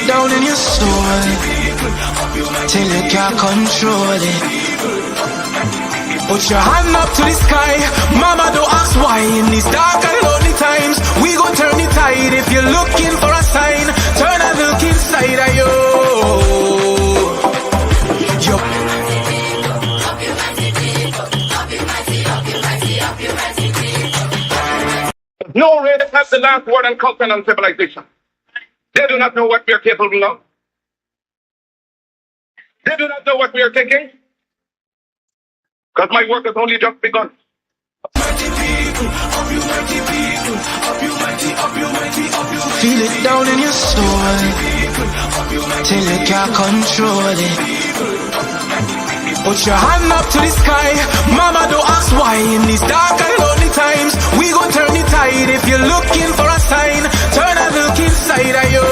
down in your soul till you can't control it. Put your hand up to the sky, mama don't ask why. In these dark and lonely times, we gon' turn the tide. If you're looking for a sign, turn and look inside of you. No race has the last word on culture and civilization. They do not know what we are capable of. They do not know what we are thinking. Because my work has only just begun. Feel it down in your soul till you can't control it. Put your hand up to the sky, mama don't ask why. In these dark and lonely times, we gon' turn the tide. If you're looking for a sign, turn and look inside of you.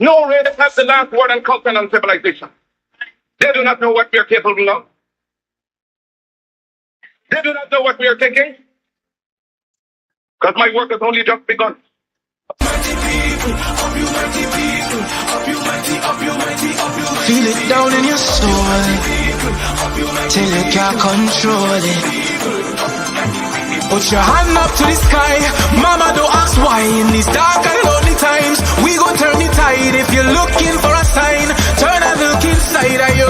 No race has the last word on culture and civilization. They do not know what we are capable of. They do not know what we are thinking. Because my work has only just begun. Feel it down in your soul till you can't control it. Put your hand up to the sky, mama don't ask why. In these dark and lonely times, we gon' turn the tide. If you're looking for a sign, turn and look inside of you.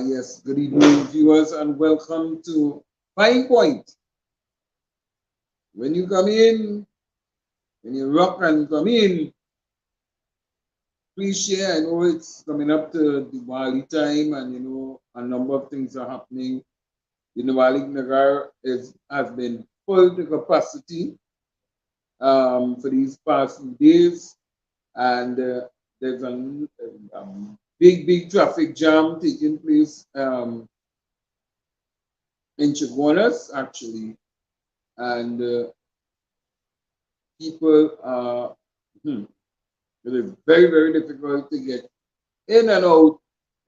Yes, good evening, viewers, and welcome to Fine Point. When you come in, when you rock and come in, please share. I know it's coming up to Diwali time, and you know a number of things are happening. The Diwali Nagar has been full to capacity for these past few days, and there's a big traffic jam taking place in Chaguanas, actually, and people are, it is very difficult to get in and out,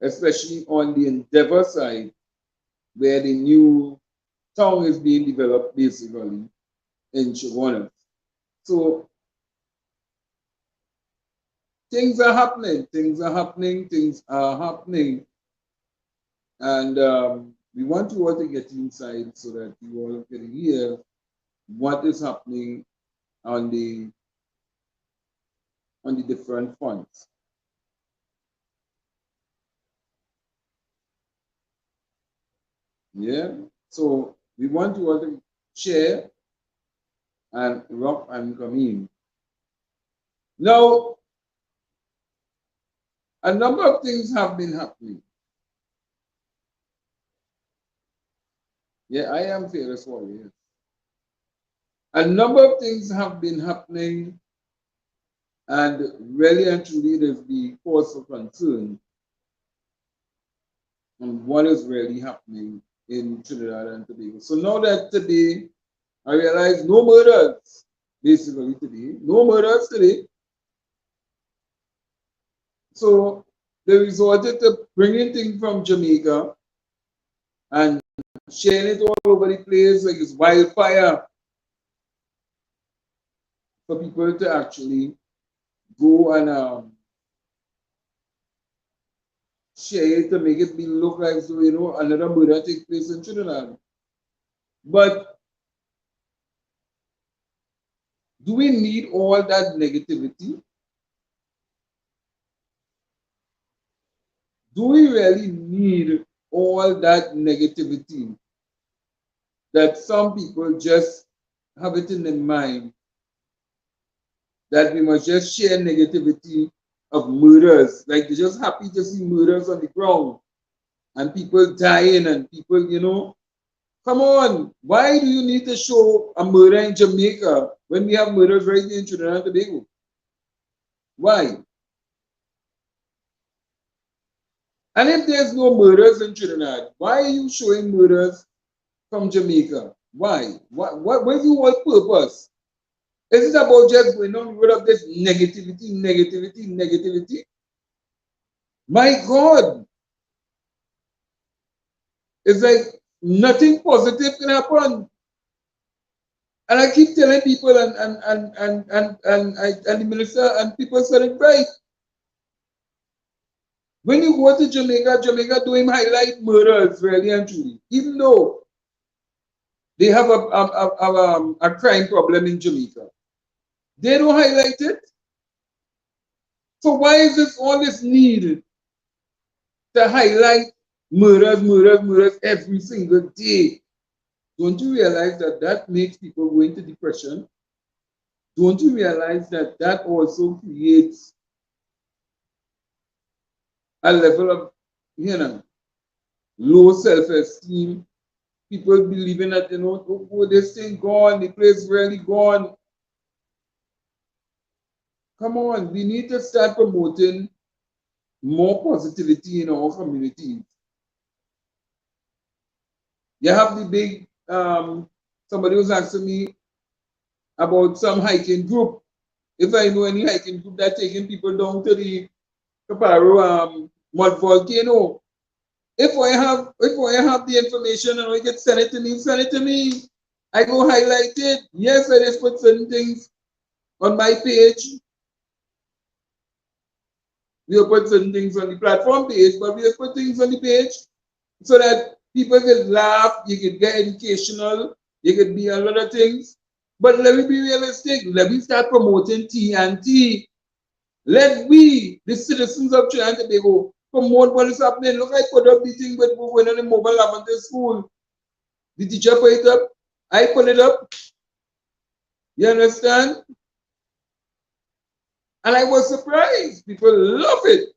especially on the Endeavour side, where the new town is being developed basically in Chaguanas. So things are happening, and we want you all to get inside so that you all can hear what is happening on the different fronts. Yeah, so we want you all to share and rock and come in. Now, a number of things have been happening. Yeah, I am fearless warrior. A number of things have been happening, and really and truly there's the cause for concern on what is really happening in Trinidad and Tobago. So now that today, I realize no murders, basically today, no murders today. So they resorted to bringing things from Jamaica and sharing it all over the place like it's wildfire for people to actually go and share it to make it look like, so you know, another murder take place in Trinidad. But do we need all that negativity? Do we really need all that negativity that some people just have it in their mind that we must just share negativity of murders. Like they're just happy to see murders on the ground and people dying and people, you know. Come on, why do you need to show a murder in Jamaica when we have murders right here in Trinidad and Tobago? Why? And if there's no murders in Trinidad, why are you showing murders from Jamaica? Why? What's the whole purpose? Is it about just going on rid of this negativity? My God, it's like nothing positive can happen. And I keep telling people and the minister and people said it right. When you go to Jamaica, Jamaica don't highlight murders really and truly, even though they have a crime problem in Jamaica. They don't highlight it. So why is this all this need to highlight murders every single day? Don't you realize that that makes people go into depression? Don't you realize that that also creates a level of, you know, low self-esteem? People believing that, you know, oh, this thing gone, the place really gone. Come on, we need to start promoting more positivity in our communities. You have the big, somebody was asking me about some hiking group. If I know any hiking group that's taking people down to the Caparo mud volcano. If I have the information and I can send it to me. I go highlight it. Yes, I just put certain things on my page. We'll put certain things on the platform page, but we'll put things on the page so that people can laugh, you can get educational, you can be a lot of things. But let me be realistic. Let me start promoting TNT. Let we, the citizens of Trinidad and Tobago, promote what is happening. Look, I put up the thing with going on the mobile lab at the school. The teacher put it up. I put it up. You understand? And I was surprised. People love it.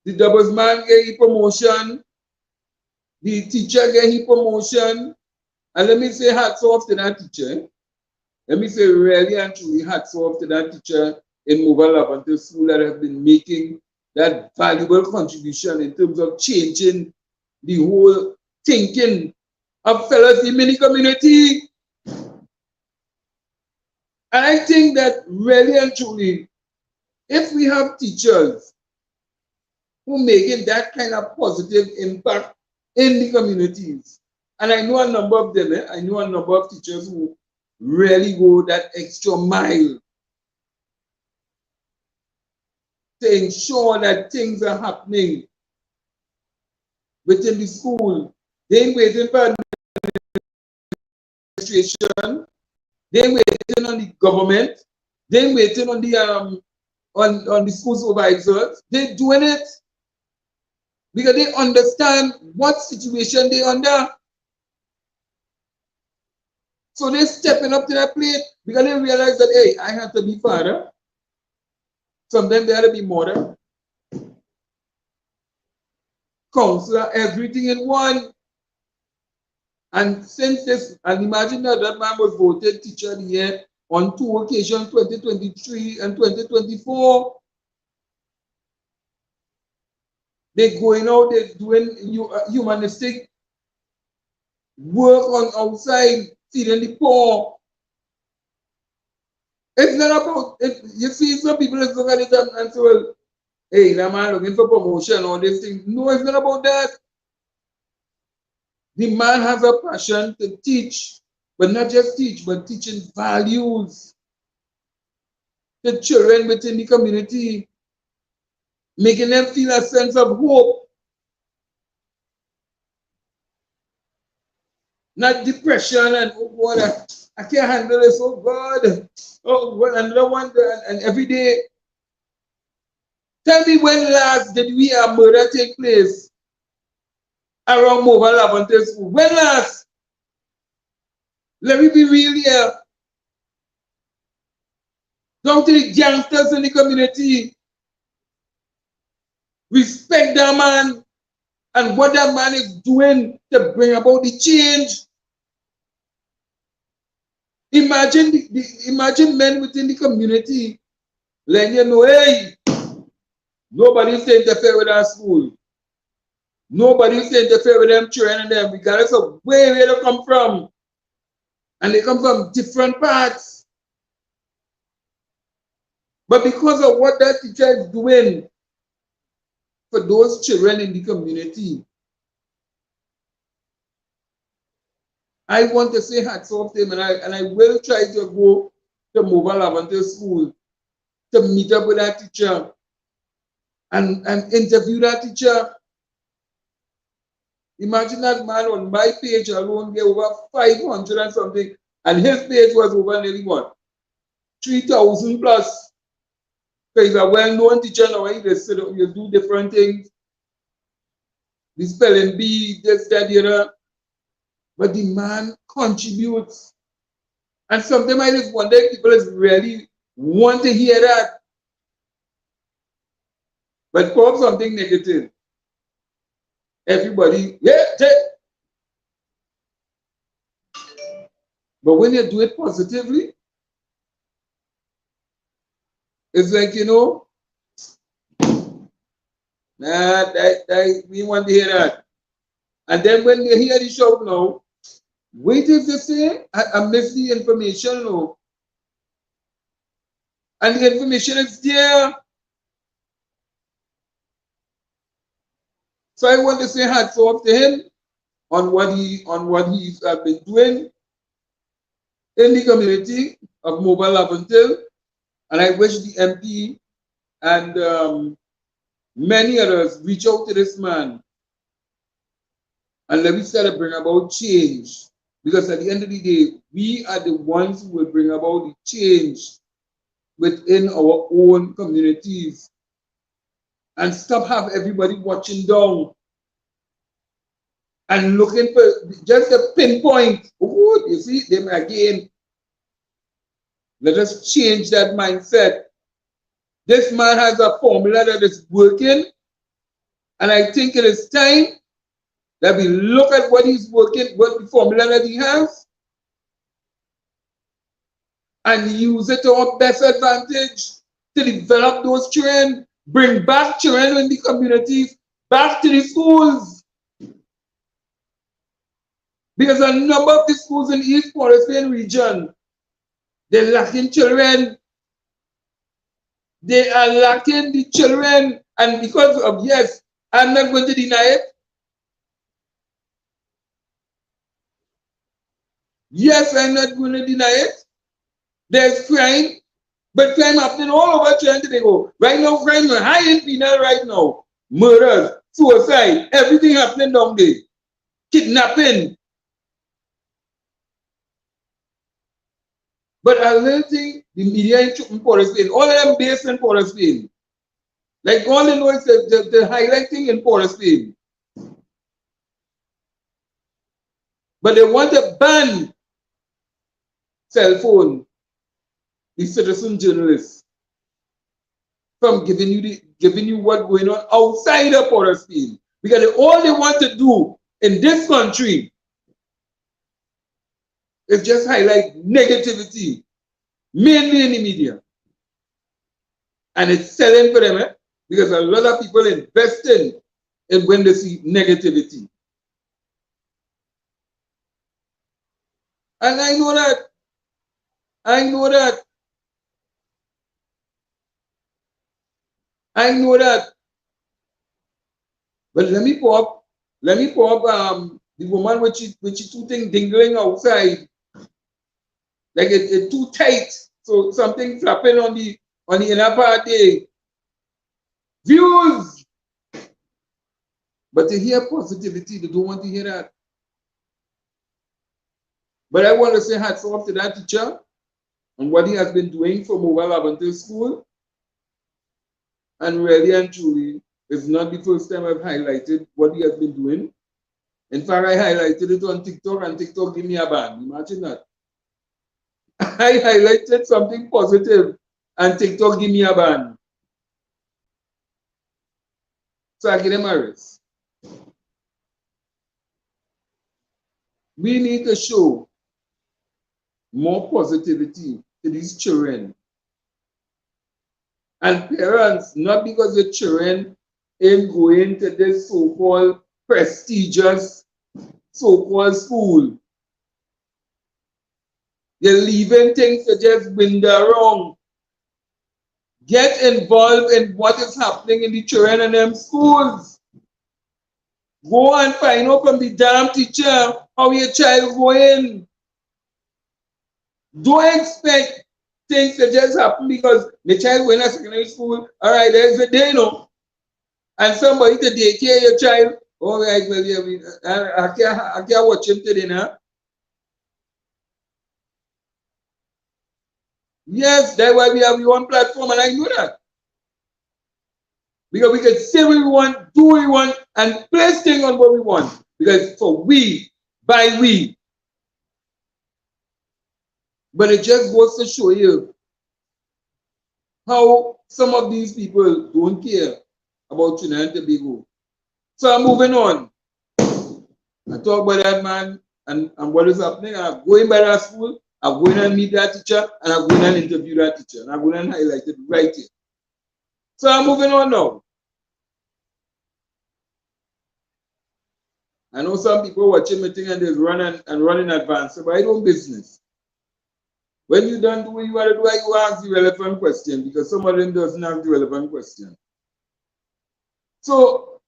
The doubles man get his promotion. The teacher get his promotion. And let me say hats off to that teacher. Let me say really and truly hats off to that teacher in mobile lab until school that have been making that valuable contribution in terms of changing the whole thinking of fellows in the community. And I think that really and truly, if we have teachers who making that kind of positive impact in the communities, and I know a number of them, I know a number of teachers who really go that extra mile to ensure that things are happening within the school. They ain't waiting for administration. They ain't waiting on the government. They ain't waiting on the school supervisors. They're doing it because they understand what situation they're under. So they're stepping up to that plate because they realize that, hey, I have to be father. Sometimes they have to be mother, counselor, everything in one. And since this, and imagine that that man was voted teacher of the year on 2 occasions, 2023 and 2024. They're going out, they're doing humanistic work on outside, feeding the poor. It's not about, you see some people look at it and say, well, hey, that man looking for promotion, all these things. No, it's not about that. The man has a passion to teach, but not just teach, but teaching values to children within the community, making them feel a sense of hope, not depression and oh God, I can't handle this, oh God, oh God, another one, and every day. Tell me when last did we have murder take place around mobile Lavante school? When last? Let me be real here. Down to the gangsters in the community. respect that man and what that man is doing to bring about the change. Imagine imagine men within the community letting you know, hey, nobody's to interfere with our school. Nobody's to interfere with them children and them, regardless of where they come from. And they come from different parts. But because of what that teacher is doing for those children in the community, I want to say hats off to him, and I will try to go to Mobile Lavender School to meet up with that teacher and interview that teacher. Imagine that man on my page alone, get over 500 and something, and his page was over nearly what? 3,000 plus. So he's a well-known teacher now. You do different things. The spelling bee, this, that, the other. But the man contributes. And sometimes I just wonder if people really want to hear that. But call something negative. Everybody, yeah, take. But when you do it positively, it's like, you know, we want to hear that. And then when you hear the show now, wait if they say, I missed the information, no. And the information is there. So I want to say hats off to him on what he's been doing in the community of Mobile Lavender. And I wish the MP and many others reach out to this man and let me start to bring about change. Because at the end of the day, we are the ones who will bring about the change within our own communities. And stop have everybody watching down and looking for just a pinpoint. Oh, you see them again. Let us change that mindset. This man has a formula that is working, and I think it is time that we look at what he's working, what the formula that he has, and use it to our best advantage to develop those children, bring back children in the communities, back to the schools. Because a number of the schools in East Forest Plain region, they're lacking children. They are lacking the children. And because of, yes, I'm not going to deny it. Yes, I'm not going to deny it. There's crime, but crime happening all over Trinidad. Right now, crime is high in penal right now. Murders, suicide, everything happening down there. Kidnapping. But I don't think the media in Port Spain, all of them based in Port Spain. Like all they know is the highlighting in Port Spain. But they want to ban cell phone, the citizen journalists, from giving you what's going on outside of Port Spain. Because all they want to do in this country is just highlight negativity, mainly in the media. And it's selling for them, because a lot of people invest in when they see negativity. And I know that. I know that. I know that. But let me pop the woman with she two things dingling outside. Like it's too tight. So something flapping on the inner part there. Views. But to hear positivity, they don't want to hear that. But I want to say hats off to that teacher and what he has been doing for Mobile Lavender School. And really and truly, it's not the first time I've highlighted what he has been doing. In fact, I highlighted it on TikTok and TikTok gave me a ban. Imagine that. I highlighted something positive and TikTok gave me a ban. So I give them a rest. We need to show more positivity to these children. And parents, not because the children ain't going to this so-called prestigious so-called school. They're leaving things to just winder around. Get involved in what is happening in the children and them schools. Go and find out from the damn teacher how your child going. Don't expect things to just happen because the child going to secondary school. All right, there's a day, no. And somebody to daycare your child. All right, well, yeah, I can't watch him today now. Yes, that's why we have one platform, and I know that. Because we can say what we want, do what we want, and place things on what we want. Because for we, by we. But it just goes to show you how some of these people don't care about Trinidad and Tobago. So I'm moving on. I talk about that man and what is happening. I'm going by that school, I'm going and meet that teacher, and I'm going and interview that teacher, and I'm going and highlight it right here. So I'm moving on now. I know some people watching me thing and they run and run in advance, but I don't business. When you don't do what you want to do, you ask the relevant question because some of them doesn't have the relevant question. So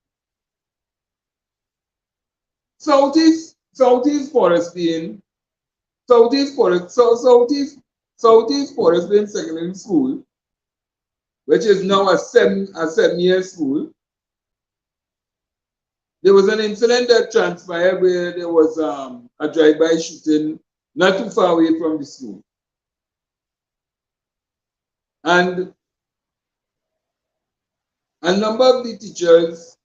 Southeast Forest Plain Secondary School, which is now a 7-year school. There was an incident that transpired where there was a drive-by shooting not too far away from the school. And a number of the teachers,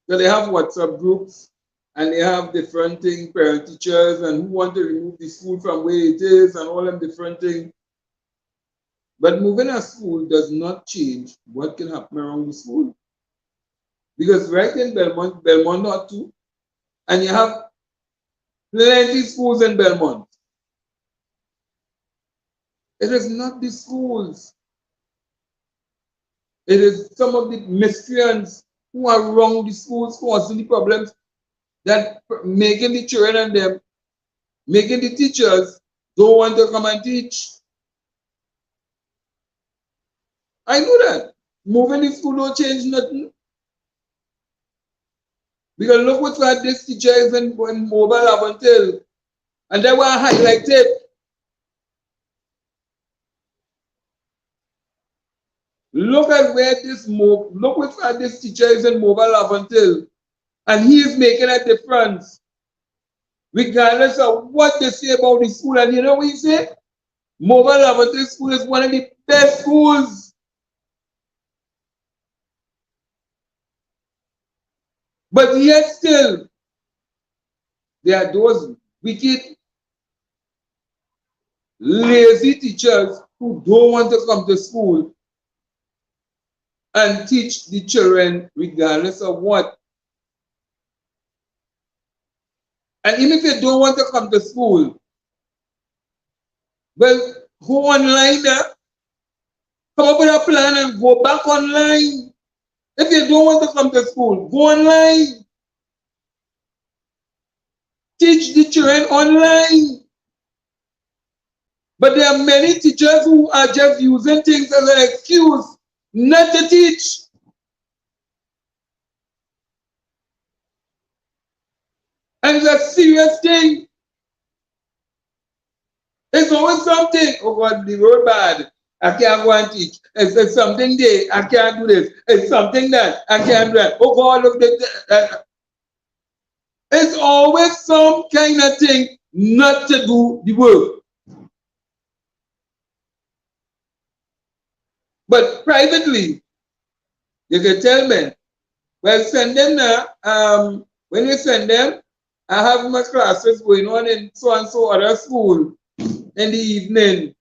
so they have WhatsApp groups and they have different things, parent teachers, and who want to remove the school from where it is and all them different things. But moving a school does not change what can happen around the school. Because right in Belmont not too, and you have plenty schools in Belmont. It is not the schools. It is some of the miscreants who are around the schools causing the problems that making the children and them, making the teachers don't want to come and teach. I know that. Moving the school don't change nothing. Because look what this teacher is in mobile up until, and they were highlighted. Look at where look what this teacher is in mobile up until, and he is making a difference, regardless of what they say about the school. And you know what he said? Mobile Laventille School is one of the best schools. But yet still, there are those wicked, lazy teachers who don't want to come to school and teach the children regardless of what. And even if you don't want to come to school, well, go online there, come up with a plan and go back online. If you don't want to come to school, go online. Teach the children online. But there are many teachers who are just using things as an excuse not to teach. And it's a serious thing. It's always something. Oh God, the road bad. I can't go and teach. It's something there. I can't do this. It's something that I can't do that. Oh God, look at it's always some kind of thing not to do the work. But privately, you can tell me, well, send them now. When you send them, I have my classes going on in so and so other school in the evening.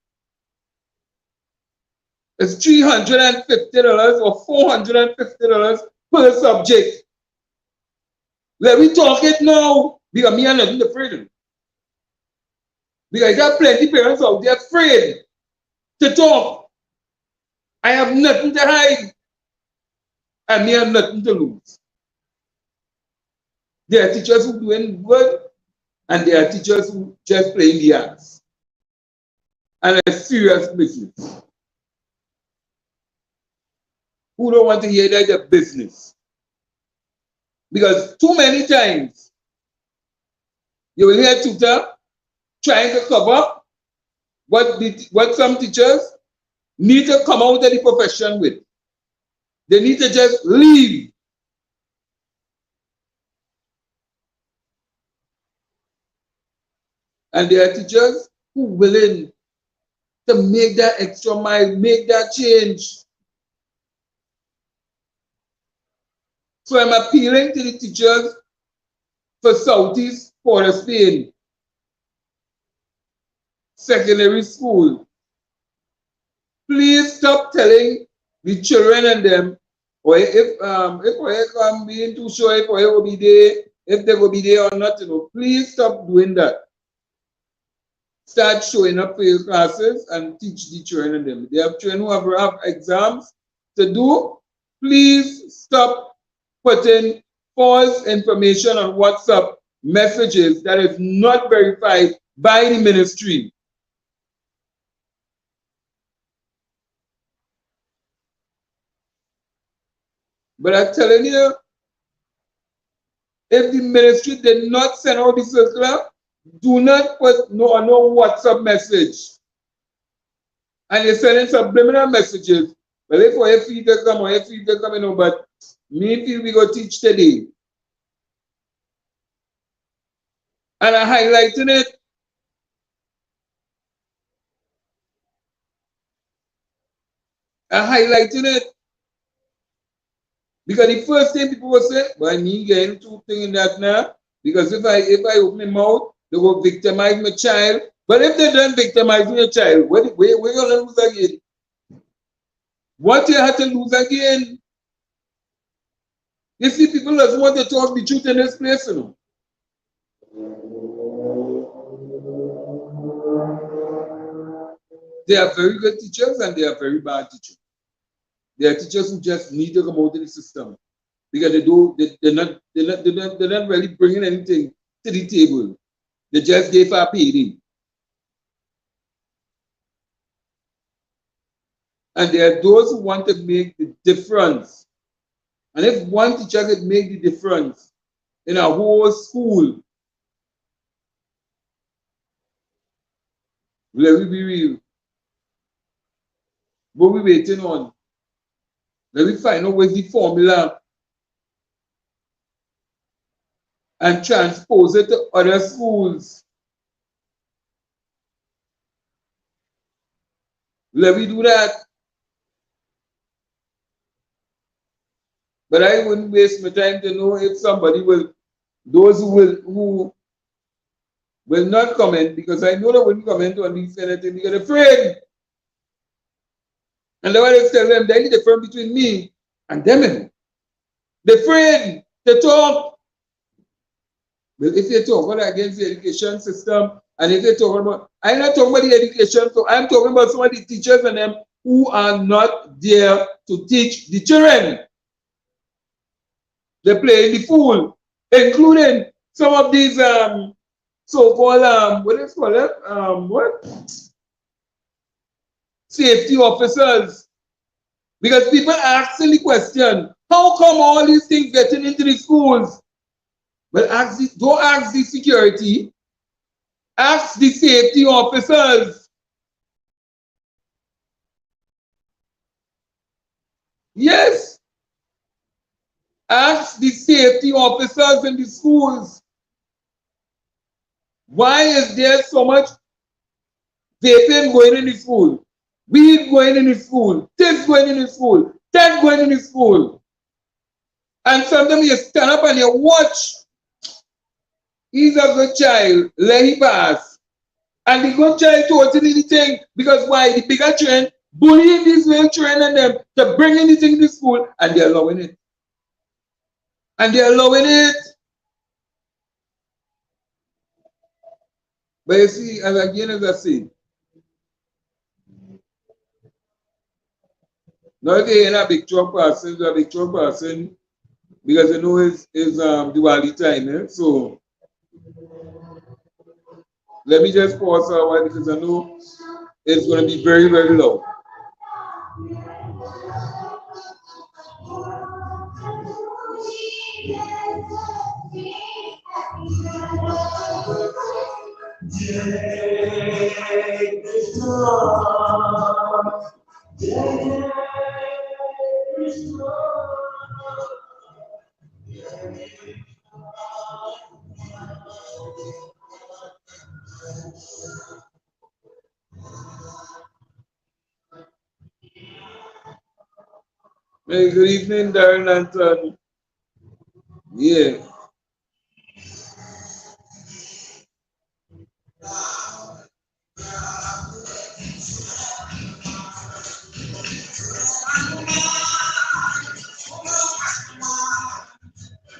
It's $350 or $450 per subject. Let me talk it now, because me are not afraid of it. Because there are plenty parents out there afraid to talk. I have nothing to hide, and me have nothing to lose. There are teachers who are doing good, and there are teachers who just playing the ass. And a serious business. Who don't want to hear that the business? Because too many times you will hear tutor trying to cover what some teachers need to come out of the profession with. They need to just leave. And there are teachers who are willing to make that extra mile, make that change. So I'm appealing to the teachers for Southeast Port of Spain secondary school. Please stop telling the children and them, or if we come being too sure if we will be there, if they will be there or not, please stop doing that. Start showing up for your classes and teach the children and them. They have children who have exams to do. Please stop putting false information on WhatsApp messages that is not verified by the ministry. But I'm telling you, if the ministry did not send out the circular, do not put no WhatsApp message. And you're sending subliminal messages. Well, if we feel to come or if you to come, but me feel we go teach today. And I'm highlighting it. I'm highlighting it. Because the first thing people will say, well, I mean getting two things in that now. Because if I open my mouth, they will victimize my child. But if they don't victimize your child, where you gonna lose again? What you have to lose again? You see, people just want to talk the truth in this place, They are very good teachers and they are very bad teachers. There are teachers who just need to come out of the system because they're not really bringing anything to the table. They just gave a payday. And there are those who want to make the difference. And if one teacher could make the difference in a whole school, let me be real. What we waiting on? Let me find out what's the formula and transpose it to other schools. Let me do that. But I wouldn't waste my time to know if somebody will, those who will not comment, because I know they wouldn't comment on these anything because they're afraid. And the way they tell them, there is a difference between me and them. They're afraid to talk. But if you talk about against the education system, and if you talk about, I'm not talking about the education, so I'm talking about some of the teachers and them who are not there to teach the children. They play the fool, including some of these so-called what is it? Safety officers. Because people ask silly question, how come all these things getting into the schools? Well, don't ask the security, ask the safety officers. Yes. Ask the safety officers in the schools. Why is there so much vaping going in the school? Weed going in the school, this going in the school, that going in the school. And sometimes you stand up and you watch. He's a good child, let him pass. And the good child totally the thing, because why? The bigger children bullying these little children and them to bring anything to school and they're allowing it. And they're allowing it. But you see, as I said, now if you're in a big truck person, because you know it's Diwali time, eh? So let me just pause for a while because I know it's going to be very, very low. Hey, good evening, Darren Anton. Yeah.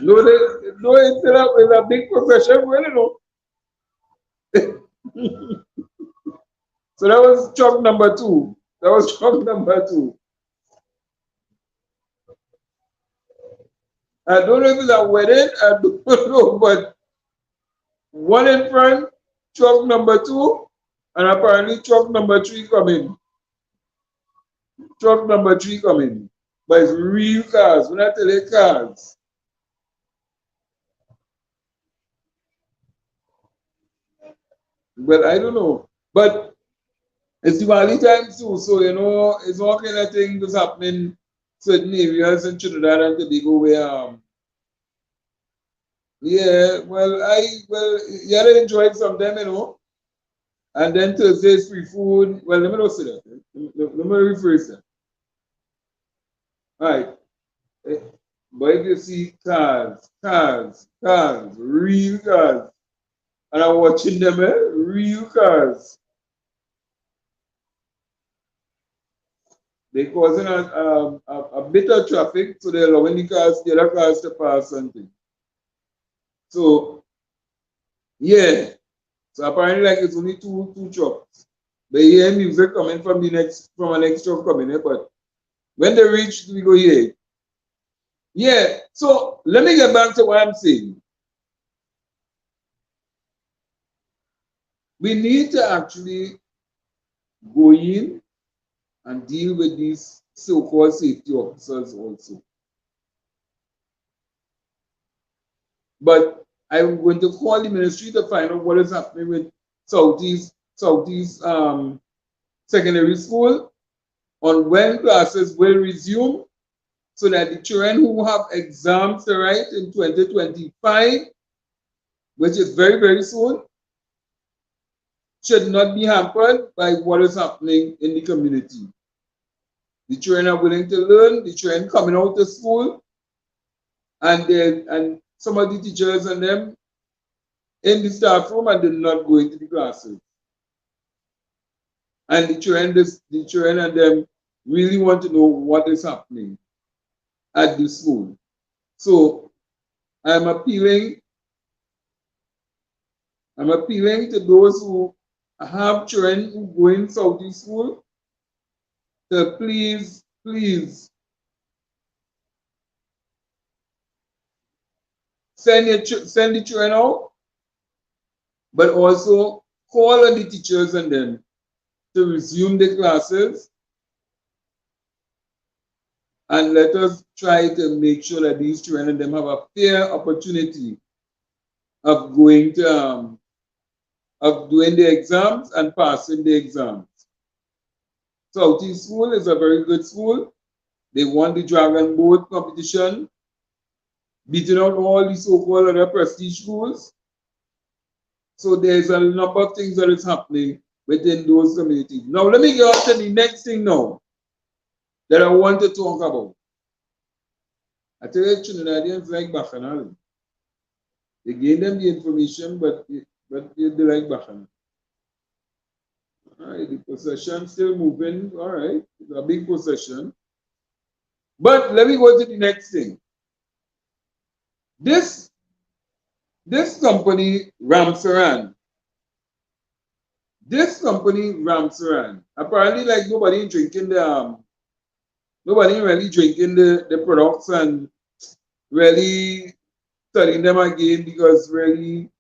No, it's a big profession, well, you know. So that was truck number 2. That was truck number 2. I don't know if it's a wedding, I don't know, but one in front, truck number 2, and apparently truck number 3 coming. Truck number 3 coming. But it's real cars. When I tell you cars. But I don't know. But it's Diwali time too, so you know, it's all kind of things that's happening in certain areas in Trinidad and Tobago where yeah, well you gotta enjoy it sometime, you know. And then Thursday's free food. Well, let me not say that. Let me rephrase that. All right. But if you see cars, real cars, and I'm watching them, real cars. They're causing a bit of traffic, so they're allowing the other cars to pass something. So, yeah. So apparently, like it's only two trucks. But you hear music coming from a next truck coming, but when they reach, we go here. Yeah. So let me get back to what I'm saying. We need to actually go in and deal with these so-called safety officers also. But I'm going to call the ministry to find out what is happening with Southeast Secondary School on when classes will resume so that the children who have exams to write in 2025, which is very, very soon, should not be hampered by what is happening in the community. The children are willing to learn, the children coming out of school, and some of the teachers and them in the staff room and they're not going to the classes. And the children and them really want to know what is happening at the school. So I'm appealing to those who have children who go in Southeast school to please send the children out, but also call on the teachers and them to resume the classes, and let us try to make sure that these children and them have a fair opportunity of going to of doing the exams and passing the exams. Southeast School is a very good school. They won the Dragon Boat competition, beating out all the so-called other prestige schools. So there's a number of things that is happening within those communities. Now let me get on to the next thing now that I want to talk about. I tell you, Trinidadians like Bacchanal. They gave them the information, but they like Bacchanal. All right, the possession still moving. All right, it's a big possession. But let me go to the next thing. This company Ramsaran. This company Ramsaran. Apparently, like nobody drinking the nobody really drinking the products and really studying them again, because really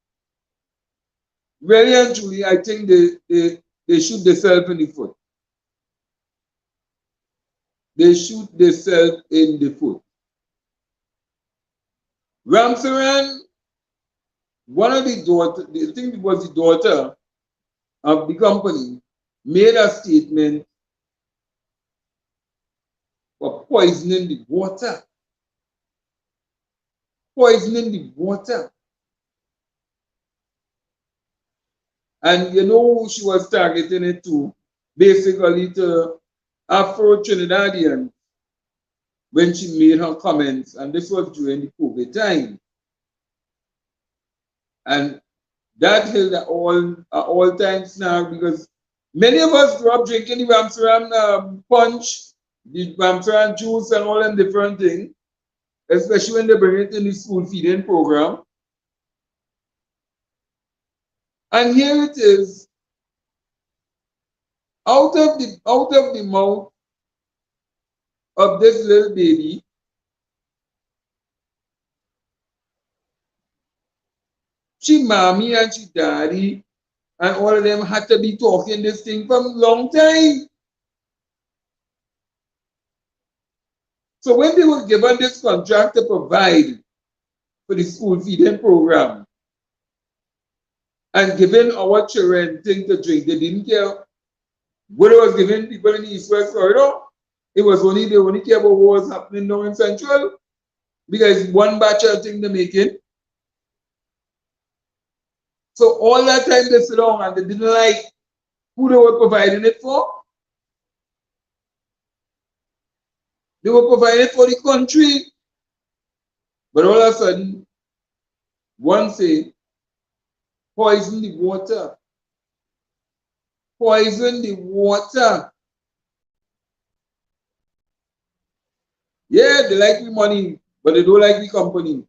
and truly, I think they shoot themselves in the foot. They shoot themselves in the foot. Ramsaran, one of the daughter, I think it was the daughter of the company, made a statement for poisoning the water. Poisoning the water. And you know who she was targeting it to? Basically to Afro-Trinidadians when she made her comments, and this was during the COVID time. And that held all time snag, because many of us grew up drinking the Ramsaran punch, the Ramsaran juice, and all them different things, especially when they bring it in the school feeding program. And here it is, out of the mouth of this little baby, she mommy and she daddy and all of them had to be talking this thing from a long time. So when they were given this contract to provide for the school feeding program and giving our children things to drink, they didn't care what it was giving people in the East-West corridor. It was only, they only care about what was happening now in Central, because one batch of thing they're making. So all that time they sit down and they didn't like who they were providing it for. They were providing it for the country. But all of a sudden, one say, poison the water. Poison the water. Yeah, they like the money, but they don't like the company.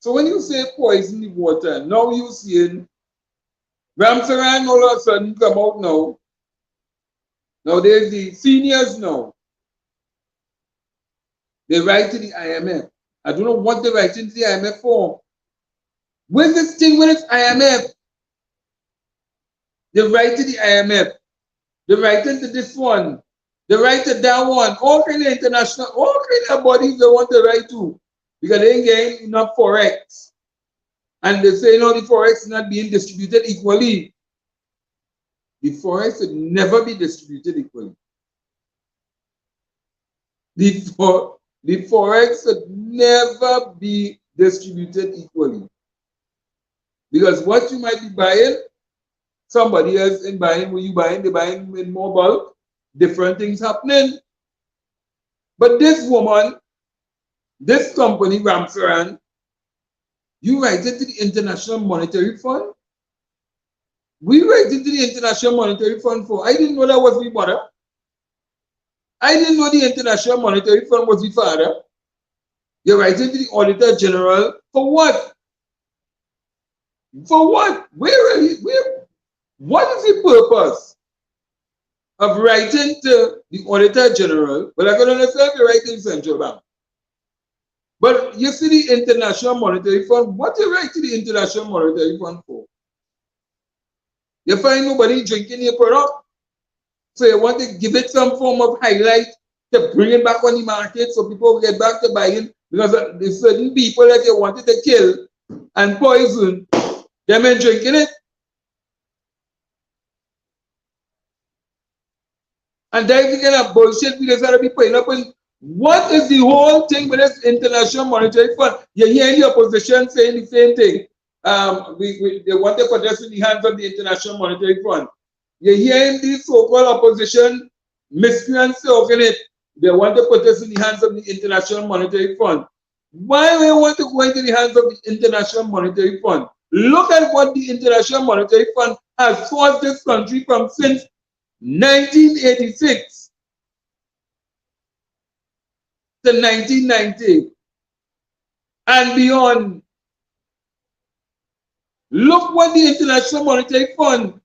So when you say poison the water, now you seeing Ramsaran all of a sudden come out now. Now there's the seniors now. They write to the IMF. I don't know what they're writing to the IMF for. Where's this thing when it's IMF? They write to the IMF. They write into this one. They write to that one. All kind of international, all kind of bodies they want to write to, because they ain't getting enough forex. And they say, no, the forex is not being distributed equally. The forex should never be distributed equally. The forex should never be distributed equally. Because what you might be buying, somebody else is buying. When you buying, they're buying in more bulk. Different things happening. But this woman, this company, Ramsaran, you write it to the International Monetary Fund? We write it to the International Monetary Fund for. I didn't know that was my mother. I didn't know the International Monetary Fund was my father. You write it to the Auditor General for what? For what? What is the purpose of writing to the Auditor General? Well, I can understand you're writing Central Bank. But you see the International Monetary Fund, what you write to the International Monetary Fund for? You find nobody drinking your product, so you want to give it some form of highlight to bring it back on the market so people get back to buying, because there's certain people that you wanted to kill and poison, them and drinking it. And that's the kind of bullshit we just have to be putting up with. What is the whole thing with this International Monetary Fund? You hear the opposition saying the same thing. They want to put us in the hands of the International Monetary Fund. You're hearing these so-called opposition miscreants talking it. They want to put us in the hands of the International Monetary Fund. Why do they want to go into the hands of the International Monetary Fund? Look at what the International Monetary Fund has forced this country from since 1986 to 1990. and beyond. Look what the International Monetary Fund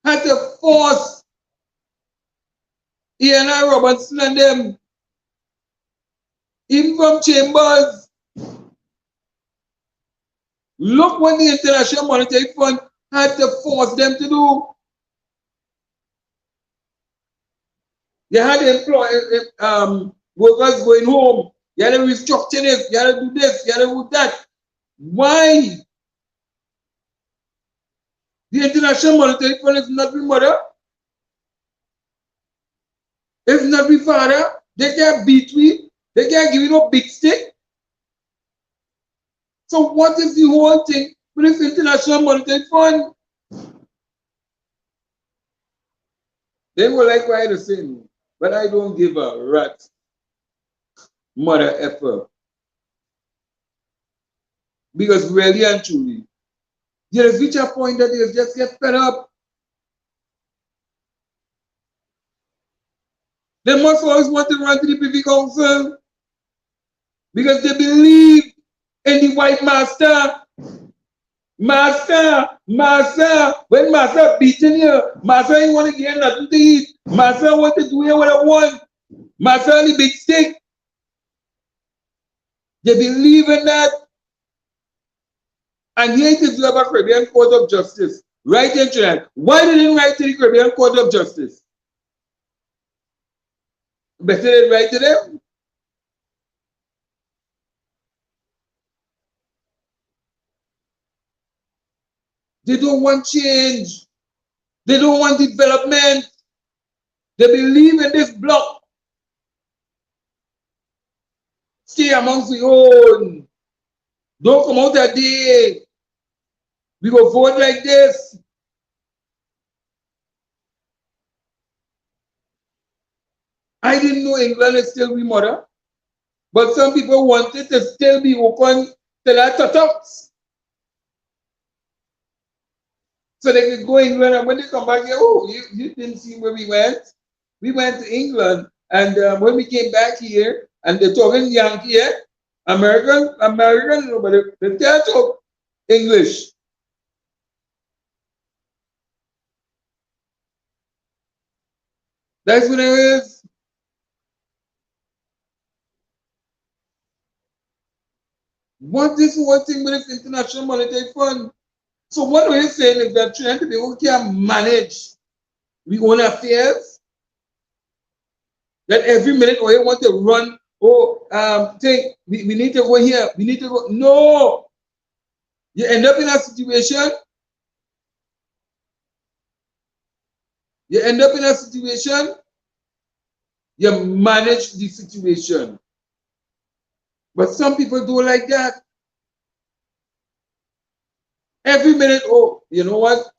had to force Ian and Robinson and them, even from Chambers. Look what the International Monetary Fund had to force them to do. They had workers going home. You had to restructure this. You had to do this. You had to do that. Why? The International Monetary Fund is not my mother. It's not my father. They can't beat me. They can't give you no big stick. So what is the whole thing with this International Monetary Fund? They will like why the same, but I don't give a rat mother effort. Because really and truly, there is reach a point that they just get fed up. They must always want to run to the Privy Council because they believe in the white master. Master, when master beating you, master ain't want to get nothing to eat. Master want to do what I want. Master on the big stick. They believe in that. And here it is, you have a Caribbean Court of Justice. Right in Trinidad. Why didn't they write to the Caribbean Court of Justice? Better than write to them. They don't want change. They don't want development. They believe in this block. Stay amongst the own. Don't come out a day. We go vote like this. I didn't know England is still we mother. But some people wanted to still be open till I talks. So they could go England, and when they come back here, oh, you didn't see where we went? We went to England, and when we came back here, and they're talking Yankee here, American, nobody, they can't talk English. That's what it is. What is one thing with this International Monetary Fund? So what we're saying is that trying to be able to manage we own affairs, that every minute we want to run, think we need to go here, we need to go. No, you end up in a situation. You manage the situation. But some people do like that. Every minute, oh, you know what?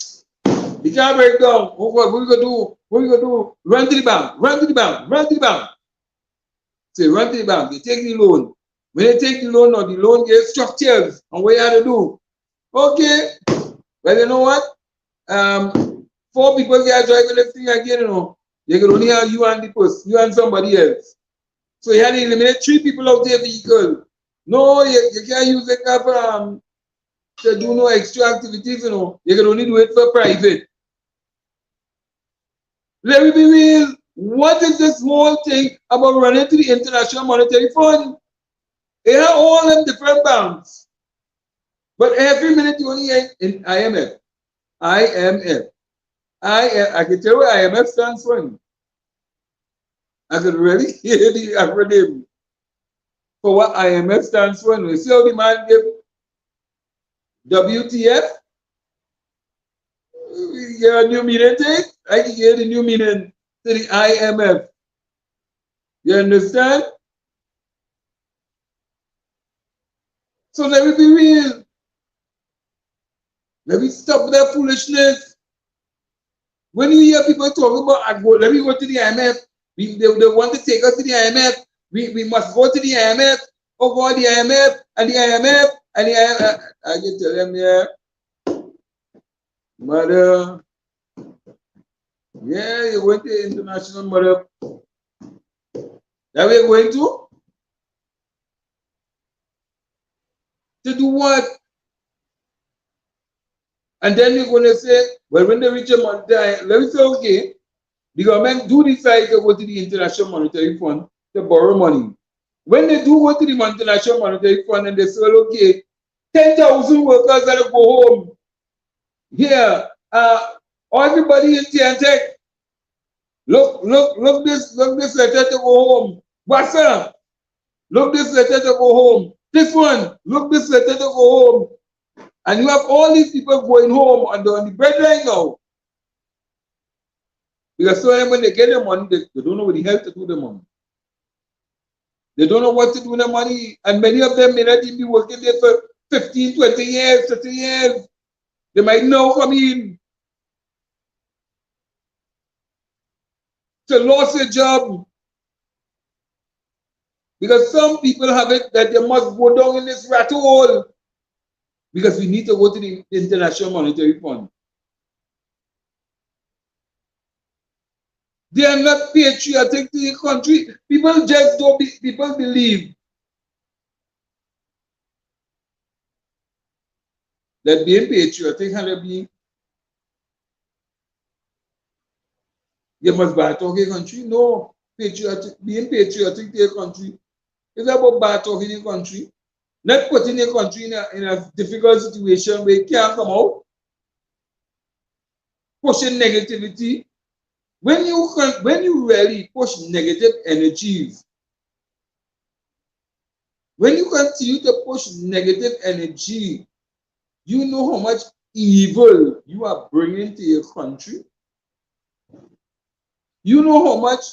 The car break down. Oh, what we gonna do? What we gonna do? Run to the bank, run to the bank, run to the bank. Say, run to the bank, they take the loan. When they take the loan, or the loan gets structured, and what you have to do? Okay, well, you know what? 4 people get driving the thing again, you know. You can only have you and the person, you and somebody else. So you had to eliminate 3 people out their vehicle. No, you can't use the car to do no extra activities, you know. You can only do it for private. Let me be real. What is this whole thing about running to the International Monetary Fund? They have all them different banks. But every minute you only hear in IMF. IMF. I can tell you what IMF stands for. I could really hear the acronym for what IMF stands for. You see how the man give WTF? You get a new meaning to it? I can get the new meaning to the IMF. You understand? So let me be real. Let me stop that foolishness. When you hear people talking about, let me go to the IMF. They want to take us to the IMF. We must go to the IMF. Oh, go to the IMF and the IMF and the IMF. I can tell them, yeah, mother. Yeah, you went to international mother. That we're going to? what? And then you're going to say, well, when they reach a month, let me say, okay, the government do decide to go to the International Monetary Fund to borrow money. When they do go to the International Monetary Fund and they say, well, okay, 10,000 workers gotta go home. Here, everybody in TNTech, look this letter to go home. What's up? Look this letter to go home. This one, look this letter to go home. And you have all these people going home on the bread right now. Because so when they get the money, they don't know what the hell to do with the money. They don't know what to do with the money. And many of them may not even be working there for 15, 20 years, 30 years. They might now come in. So lost a job. Because some people have it that they must go down in this rat hole. Because we need to go to the International Monetary Fund. They are not patriotic to the country. People just don't people believe that being patriotic and being you must bad talk a country. No, being patriotic to a country is about bad talking a country. Not putting a country in a difficult situation where it can't come out. Pushing negativity. When you really push negative energies, when you continue to push negative energy, you know how much evil you are bringing to your country. You know how much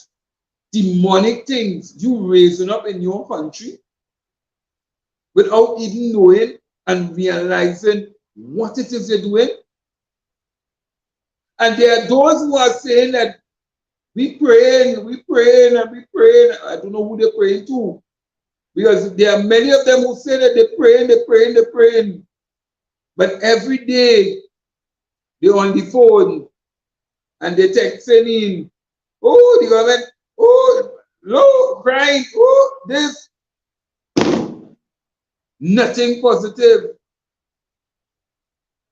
demonic things you raising up in your country without even knowing and realizing what it is you're doing. And there are those who are saying that we praying. I don't know who they're praying to. Because there are many of them who say that they're praying. But every day, they're on the phone and they're texting in, oh, the government, oh, no, crying, oh, this. Nothing positive.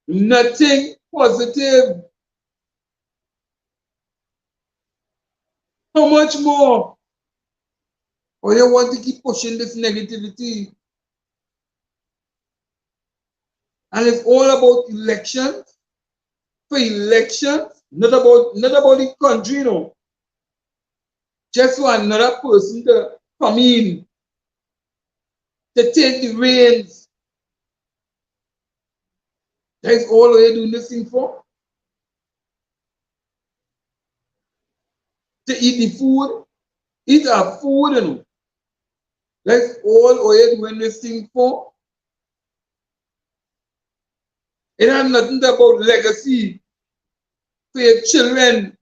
Nothing positive. How much more? Or you want to keep pushing this negativity? And it's all about elections. For elections, not about the country, you know. Just for another person to come in, to take the reins. That's all we're doing this thing for. To eat the food, eat our food, you know. That's all we're doing this thing for. It has nothing about legacy for your children.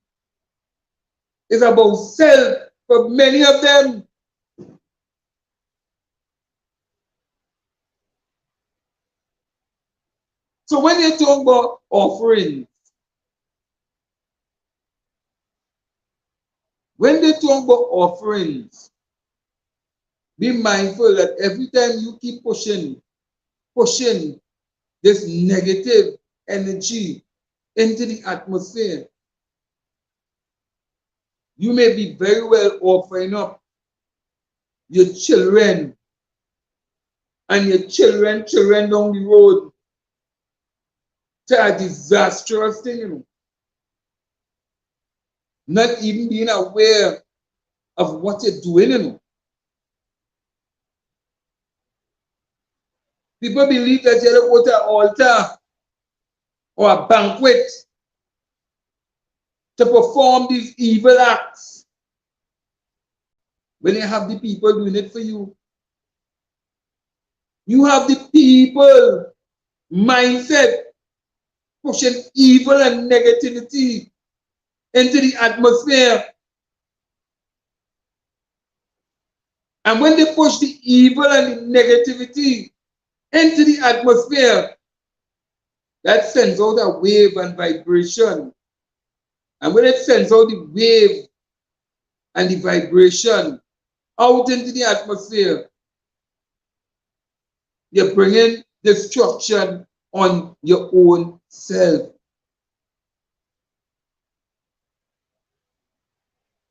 It's about self for many of them. So when you talk about offerings, when they talk about offerings, be mindful that every time you keep pushing this negative energy into the atmosphere, you may be very well offering up your children and your children down the road to a disastrous thing, you know. Not even being aware of what you're doing, you know. People believe that you go to an altar or a banquet to perform these evil acts when you have the people doing it for you. You have the people mindset pushing evil and negativity into the atmosphere. And when they push the evil and the negativity into the atmosphere, that sends out a wave and vibration. And when it sends out the wave and the vibration out into the atmosphere, you're bringing destruction on your own self.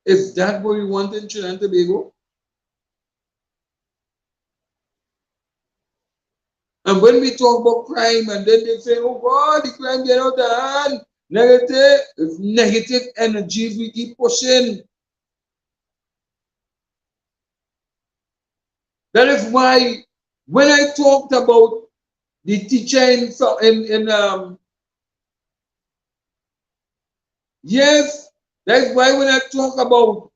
Is that what we want in Trinidad and Tobago? And when we talk about crime, and then they say, oh God, the crime get out of hand, negative energies we keep pushing. That is why when I talked about the teacher yes, that's why when I talk about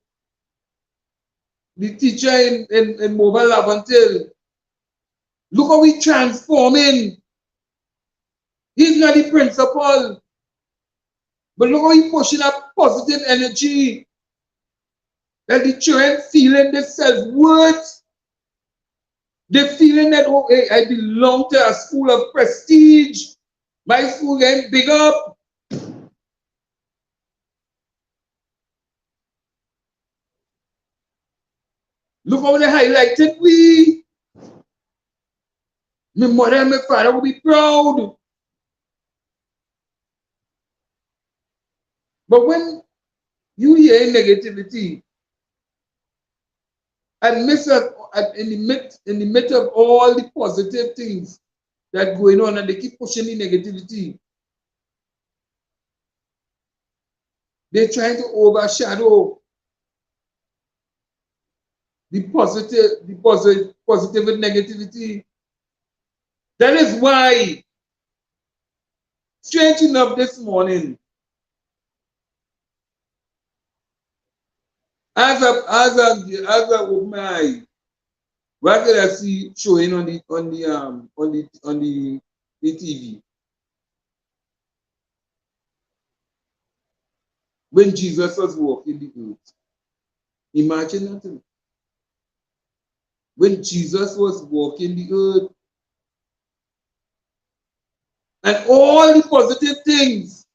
the teacher in Mobile Lavantil, look how we transforming. He's not the principal, but look how he pushing up positive energy. That the children feeling their self-worth. They're feeling that, oh, hey, I belong to a school of prestige. My school getting big up. Look how they highlighted we. My mother and my father will be proud. But when you hear negativity, and in the midst of all the positive things that going on, and they keep pushing the negativity, they're trying to overshadow the positive and negativity. That is why, strange enough, this morning, as I open my eye, what did I see showing on the TV? When Jesus was walking the earth. Imagine that. When Jesus was walking the earth, and all the positive things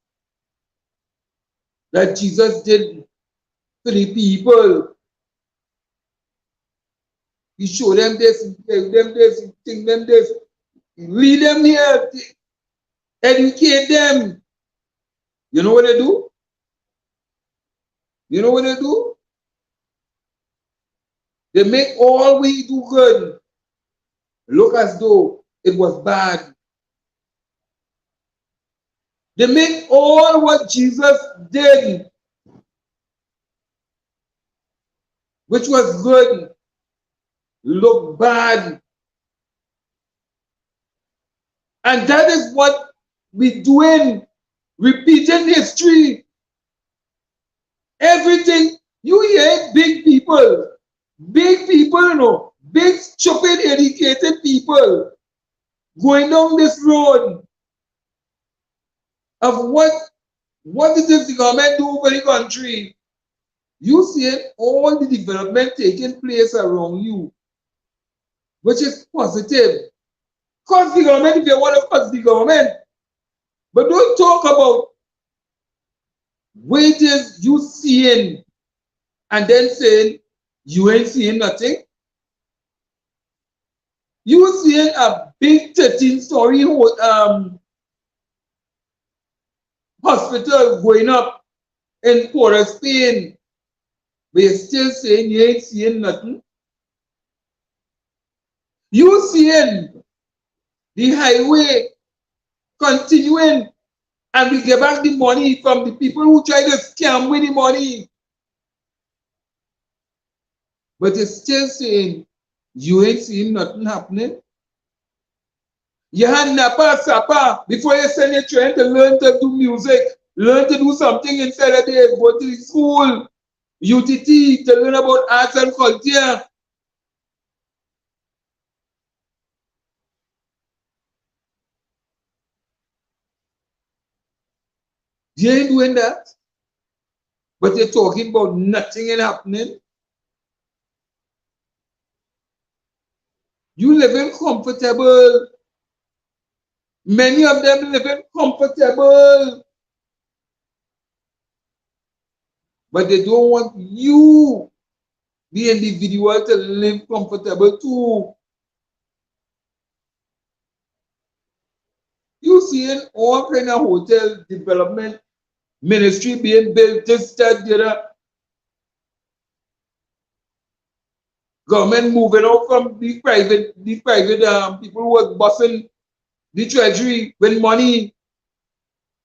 that Jesus did to the people, he showed them this, gave them this, teach them this, lead them here, educate them. You know what they do? You know what they do? They make all we do good look as though it was bad. They make all what Jesus did, which was good, look bad. And that is what we're doing, repeating history. Everything, you hear big people, you know, big, stupid, educated people going down this road of what did the government do for the country? You see all the development taking place around you, which is positive. Cause the government if you want to cause the government. But don't talk about wages you seeing and then saying you ain't seeing nothing. You seeing a big 13-story hospital going up in Port of Spain, but you're still saying you ain't seeing nothing. You seeing the highway continuing, and we get back the money from the people who try to scam with the money. But you're still saying you ain't seeing nothing happening. You had Napa Sapa before you send your children to learn to do music, learn to do something instead of they go to the school, UTT, to learn about arts and culture. You ain't doing that. But you're talking about nothing ain't happening. You living comfortable. Many of them living comfortable. But they don't want you, the individual, to live comfortable too. seeing all kind of hotel development ministry being built, this, that, the other. Government moving out from the private people who was bossing the treasury with money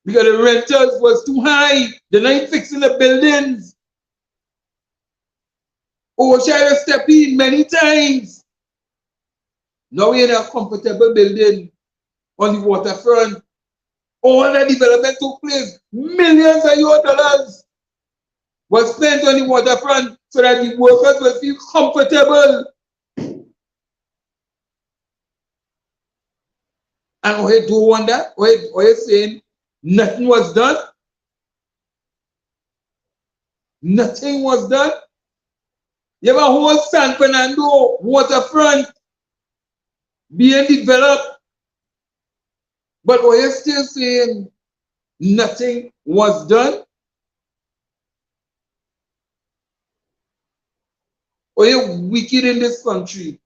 because the rentals was too high. They're not fixing the buildings. Ocean step in many times. Now we're in a comfortable building on the waterfront. All the development took place. Millions of US dollars was spent on the waterfront so that the workers will feel comfortable. And we do want that. We're saying nothing was done. Nothing was done. You have a whole San Fernando waterfront being developed. But we're still saying nothing was done. We're wicked in this country.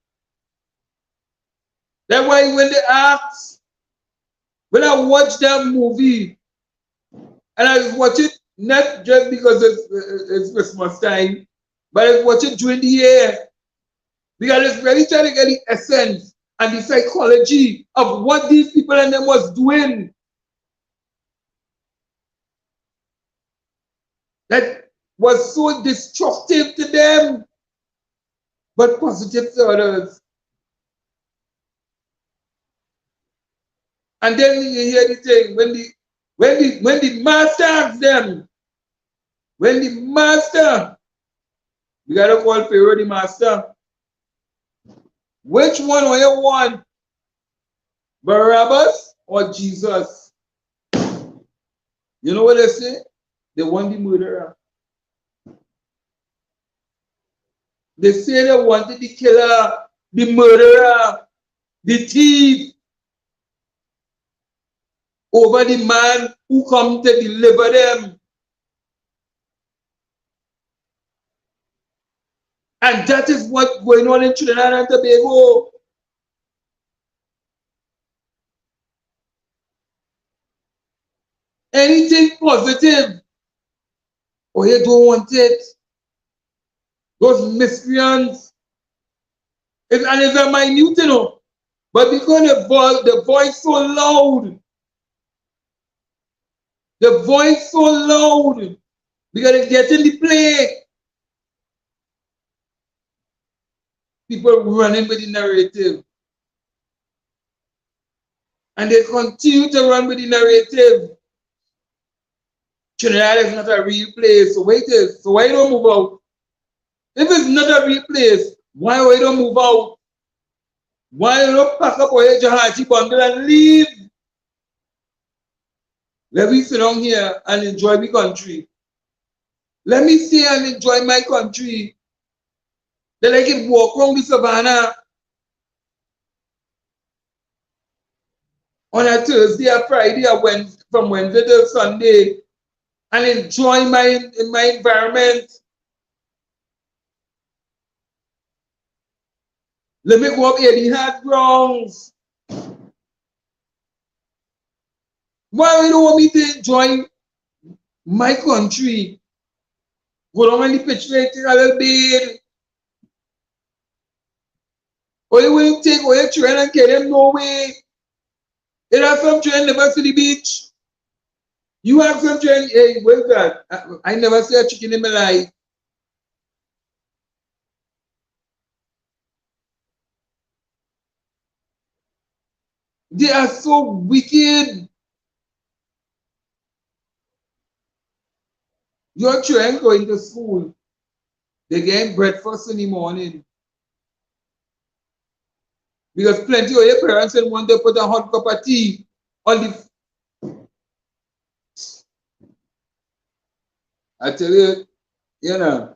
That's why when they ask, when I watch that movie, and I watch it not just because it's Christmas time, but I watch it during the year, because it's really trying to get the essence and the psychology of what these people and them was doing. That was so destructive to them, but positive to others. And then you hear the thing when the master asks them, when the master, we gotta call Pharaoh the master. Which one do you want? Barabbas or Jesus? You know what they say? They want the murderer. They say they wanted the killer, the murderer, the thief, over the man who come to deliver them. And that is what's going on in Trinidad and Tobago. Anything positive, or you don't want it. Those miscreants, and it's a minute, you know, but because the voice so loud, the voice so loud, because it gets in the play. People running with the narrative. And they continue to run with the narrative. Trinidad is not a real place. So wait, so why don't move out? If it's not a real place, why don't move out? Why don't pack up your Jahachi bundle and leave? Let me sit down here and enjoy the country. Let me stay and enjoy my country. Then I can walk around the savannah on a Thursday or Friday or Wednesday, from Wednesday to Sunday, and enjoy my environment. Let me go up here the hard grounds. Why you don't want me to enjoy my country? Go down on the pitch rate a little bit. Or you will take away your children and get them no way. You have some children never see the beach. You have some children, hey, where's that? I never see a chicken in my life. They are so wicked. Your children going to school, they get breakfast in the morning. Because plenty of your parents will want to put a hot cup of tea on the. I tell you, you know.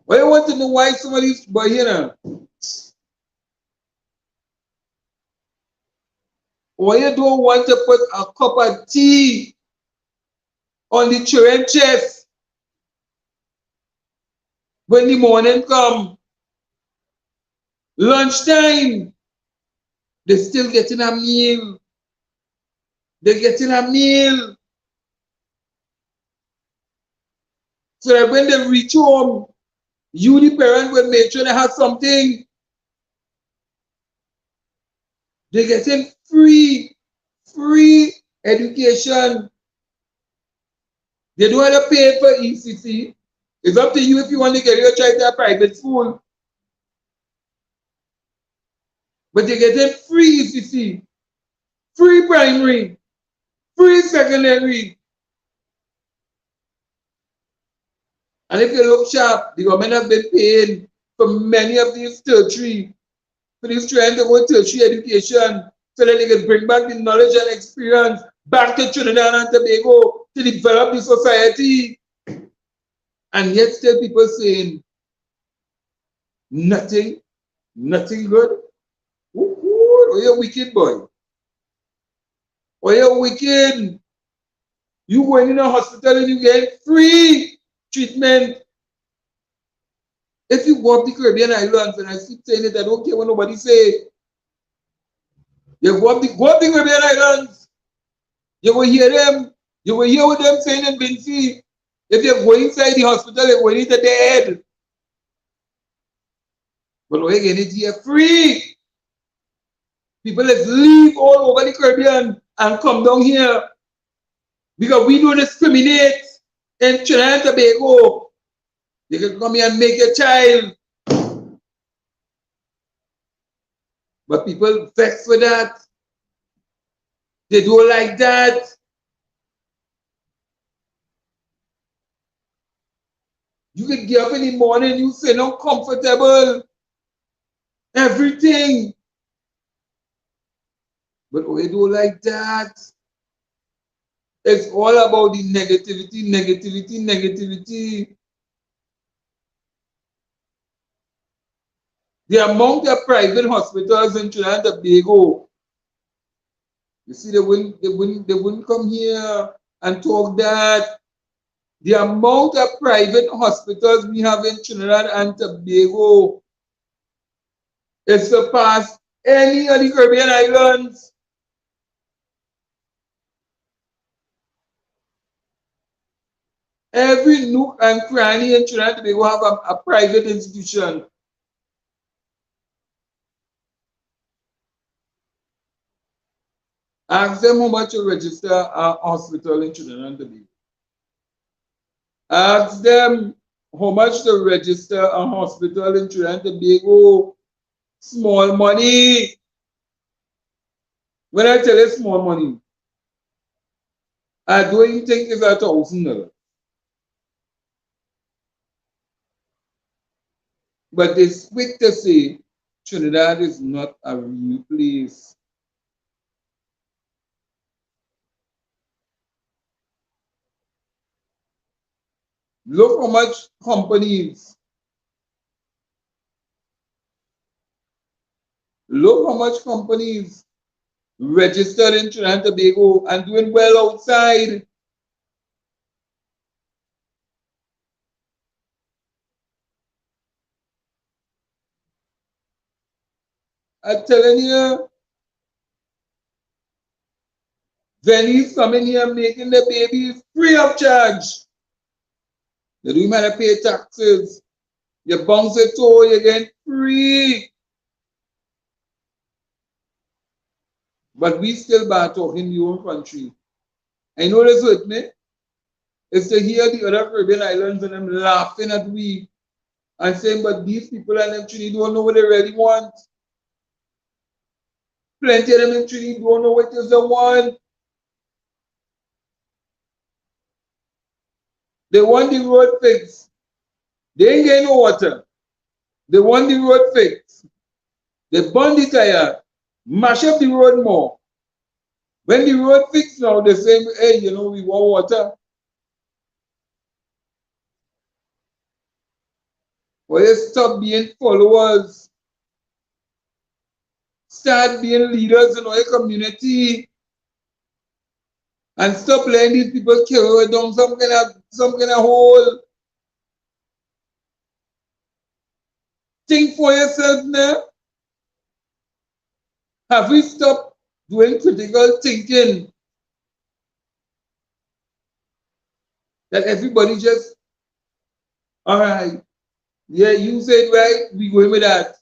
Well, I want to know why some of these, but you know. Why you don't want to put a cup of tea on the children's chest when the morning come? Lunchtime, They're still getting a meal. They're getting a meal. So that when they reach home, you, the parent, will make sure they have something. They're getting free education. They don't have to pay for ECC. It's up to you if you want to get your child to a private school. But they're getting free ECC, free primary, free secondary. And if you look sharp, the government have been paying for many of these tertiary, for these trying to go tertiary education, so that they can bring back the knowledge and experience back to Trinidad and Tobago to develop the society. And yet still people saying nothing good. Oh, you're wicked, boy. Oh, you're wicked. You go in a hospital and you get free treatment. If you go up the Caribbean islands, and I keep saying it, I don't care what nobody say. You go up the Caribbean islands, you will hear them, you will hear what them saying in Binfi. If you go inside the hospital, you're going into dead. But we're getting it here free. People let's leave all over the Caribbean and come down here. Because we don't discriminate in Trinidad and Tobago. You can come here and make a child. But people vex for that. They don't like that. You can get up in the morning, you feel uncomfortable. Everything. But we don't like that. It's all about the negativity. The amount of private hospitals in Trinidad and Tobago, you see, they wouldn't come here and talk that. The amount of private hospitals we have in Trinidad and Tobago is surpassed any of the Caribbean islands. Every nook and cranny in Trinidad and Tobago have a private institution. Ask them how much you register a hospital in Trinidad and Tobago. Ask them how much to register a hospital in Trinidad and Tobago. Small money. When I tell you small money, I don't even think it's $1,000. But it's quick to say Trinidad is not a real place. Look how much companies registered in Trinidad and Tobago and doing well outside. I'm telling you, Venice coming here making the babies free of charge. You don't even have to pay taxes. You bounce it to you get free. But we still bad talking the own country. I know this with me. Is to hear the other Caribbean islands and them laughing at we and saying, but these people and them Trinity don't know what they really want. Plenty of them in Trinity don't know what they want. They want the road fixed. They ain't getting no water. They want the road fixed. They burn the tire, mash up the road more. When the road fixed now, they say, hey, you know, we want water. Well, you stop being followers. Start being leaders in our community. And stop letting these people carry down some kind of hole. Think for yourself now. Have we stopped doing critical thinking that everybody just, all right, yeah, you said right, we going with that.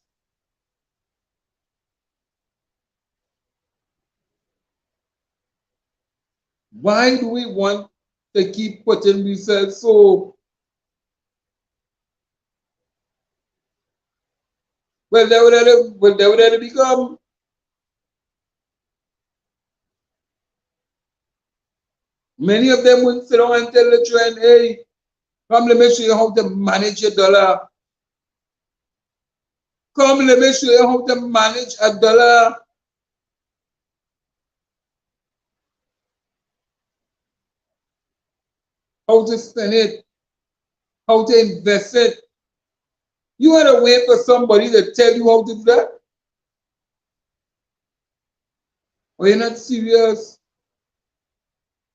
Why do we want to keep putting ourselves so, well, they would have become, many of them would sit down and tell the trend, hey, come, let me show you how to manage your dollar. Come, let me show you how to manage a dollar. How to spend it, how to invest it. You want to wait for somebody to tell you how to do that? Or you're not serious?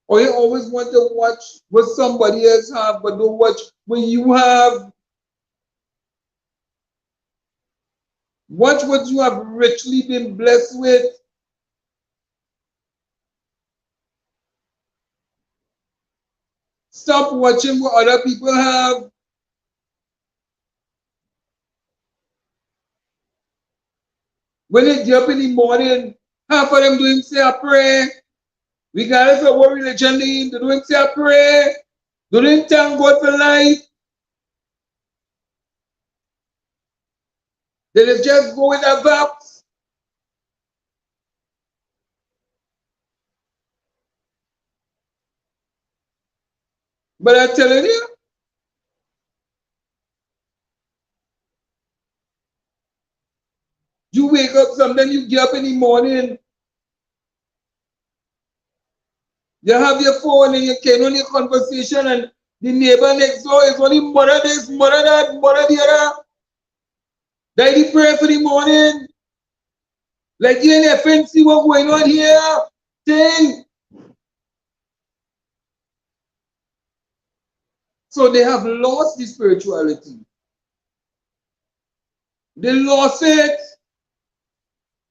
Or you always want to watch what somebody else have, but don't watch what you have. Watch what you have richly been blessed with. Stop watching what other people have. When they get up in the morning, half of them doing say a prayer. Regardless of what religion they in, they doing say a prayer. They doing thank God for life. They just go with a vibes. But I'm telling you, you wake up, sometimes you get up in the morning, you have your phone and you can on your conversation, and the neighbor next door is only mother this, mother that, mother the other. They pray for the morning. Like you ain't fancy what going on here. Thing. So they have lost the spirituality. They lost it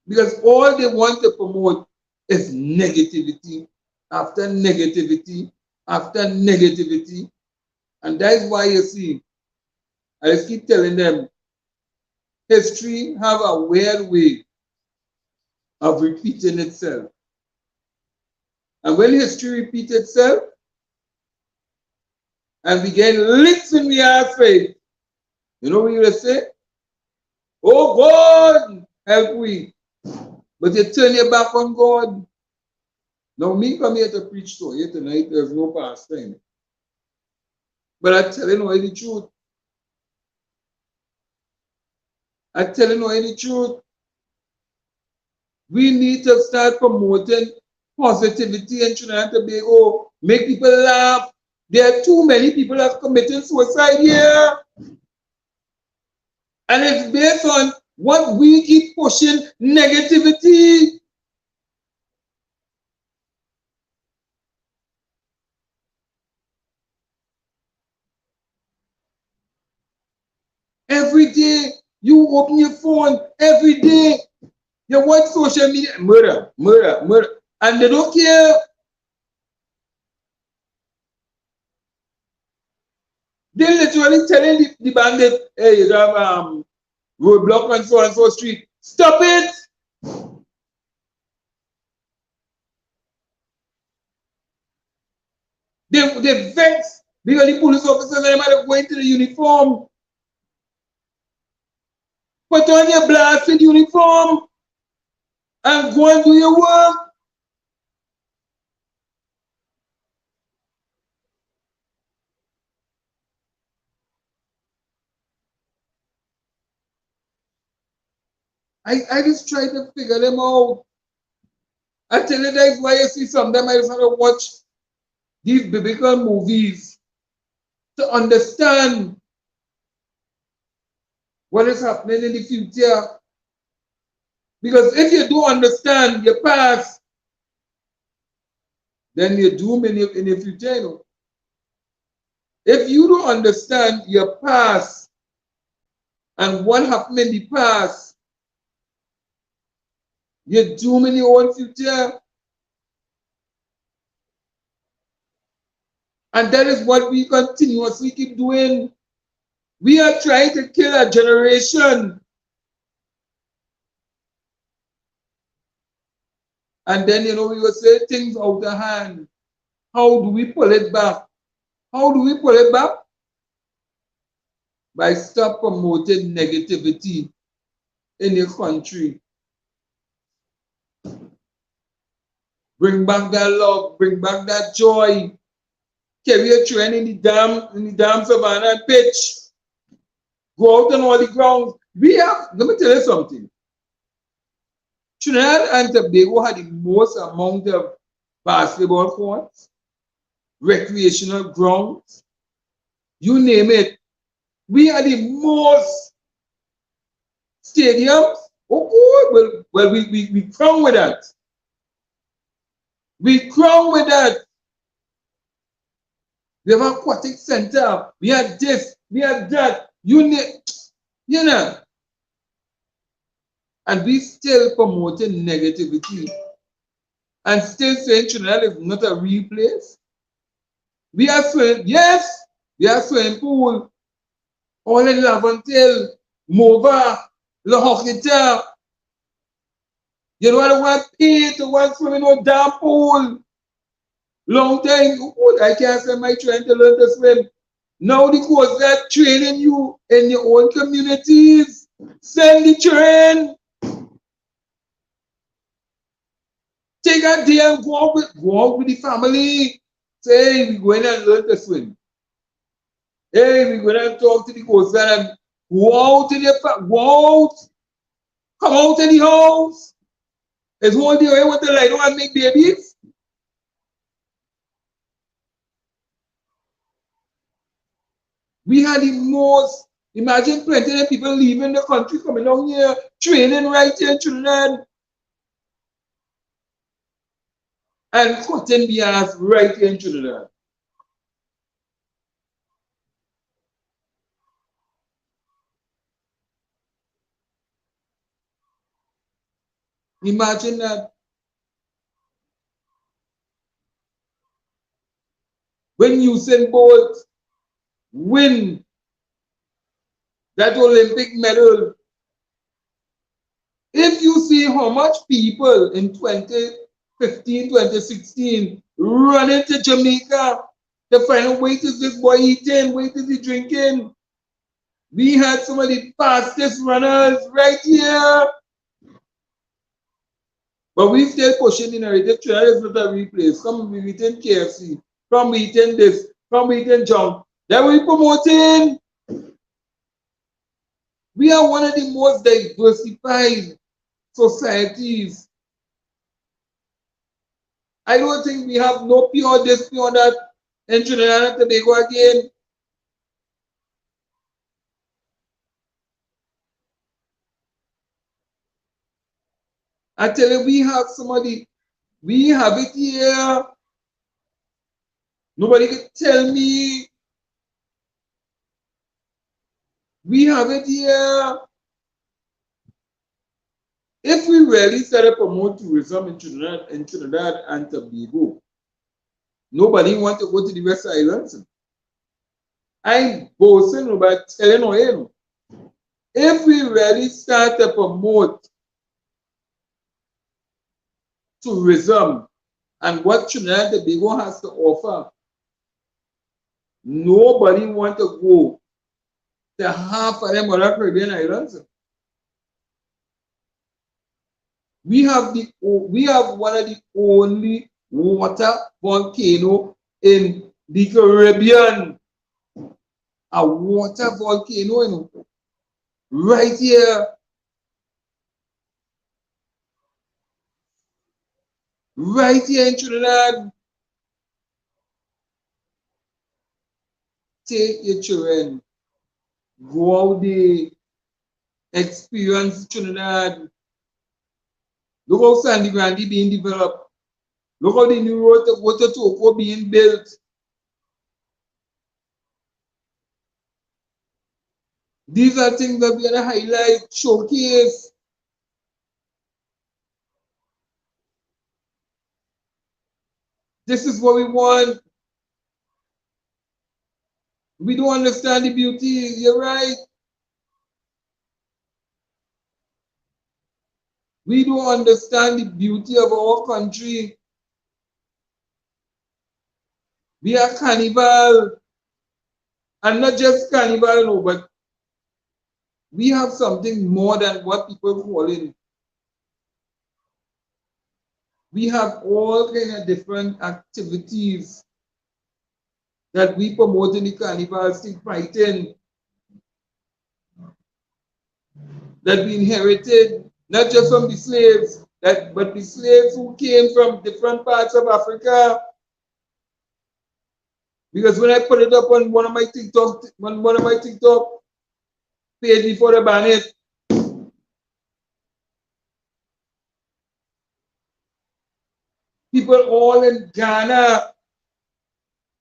because all they want to promote is negativity after negativity after negativity. And that's why you see, I just keep telling them, history have a weird way of repeating itself. And when history repeats itself and begin lifting the our faith, you know what you will say? Oh God, help we. But you turn your back on God. Now me come here to preach to you tonight, there's no pastime. But I tell you no any truth. I tell you no any truth. We need to start promoting positivity in Trinidad and Tobago. Make people laugh. There are too many people that are committing suicide here. And it's based on what we keep pushing negativity. Every day, you open your phone, every day, you watch social media, murder, murder, murder. And they don't care. They literally telling the bandit, hey, you have roadblock on so and so street. Stop it! They vex because the police officers and them are going to the uniform. Put on your blasted uniform and go and do your work. I just try to figure them out. I tell you that's why you see some of them I just have to watch these biblical movies to understand what is happening in the future. Because if you don't understand your past, then you're doomed in the future. You know? If you don't understand your past and what happened in the past, You're dooming your own future. And that is what we continuously keep doing. We are trying to kill a generation. And then, we will say things out of hand. How do we pull it back? How do we pull it back? By stop promoting negativity in the country. Bring back that love, bring back that joy. Carry a train in the damn savannah and pitch. Go out on all the grounds. Let me tell you something. Trinidad and Tobago had the most amount of basketball courts, recreational grounds, you name it. We had the most stadiums. Oh, well, we crown with that. We crown with that. We have an aquatic center. We had this. We had that. You know. And we still promoting negativity. And still saying Trinidad is not a real place. We are swimming. Yes, we are swimming pool. All in Lavantil, Mova, La Hockita. You know, I don't want to pay to want swim in no damn pool. Long time, I can't send my children to learn to swim. Now the course that training you in your own communities. Send the children. Take a day and go out with the family. Say, we're going to learn to swim. Hey, we're going to talk to the coast and go out in the go out. Come out in the house. It's all the way with the light and make babies. We had the most, imagine plenty of people leaving the country, coming down here, training right here in Trinidad. And cutting the ass right here in Trinidad. Imagine that. When Usain Bolt win that Olympic medal, if you see how much people in 2015, 2016 running to Jamaica to find out what is this boy eating, what is he drinking. We had some of the fastest runners right here. But we still pushing the narrative. Trinidad is not a real place. Come we eating KFC. Come we eating this. Come we eating junk. Then we promoting. We are one of the most diversified societies. I don't think we have no pure this, pure that in Trinidad and Tobago again. I tell you, we have somebody, we have it here. Nobody can tell me. We have it here. If we really start to promote tourism in Trinidad and Tobago, nobody want to go to the West Islands. I'm boasting about telling him. If we really start to promote tourism and what Trinidad and Tobago has to offer, nobody want to go to half of them other Caribbean islands. We have one of the only water volcano in the Caribbean. A water volcano, right here. Right here in Trinidad. Take your children. Go out there. Experience Trinidad. Look how Sandy Grande being developed. Look how the new road to Water Toko being built. These are things that we're going to highlight, showcase. This is what we want. We don't understand the beauty. You're right. We don't understand the beauty of our country. We are carnival. And not just carnival, no, but we have something more than what people call it. We have all kind of different activities that we promote in the carnival, stick fighting, that we inherited, not just from the slaves, but the slaves who came from different parts of Africa. Because when I put it up on one of my TikTok page before they ban it, people all in Ghana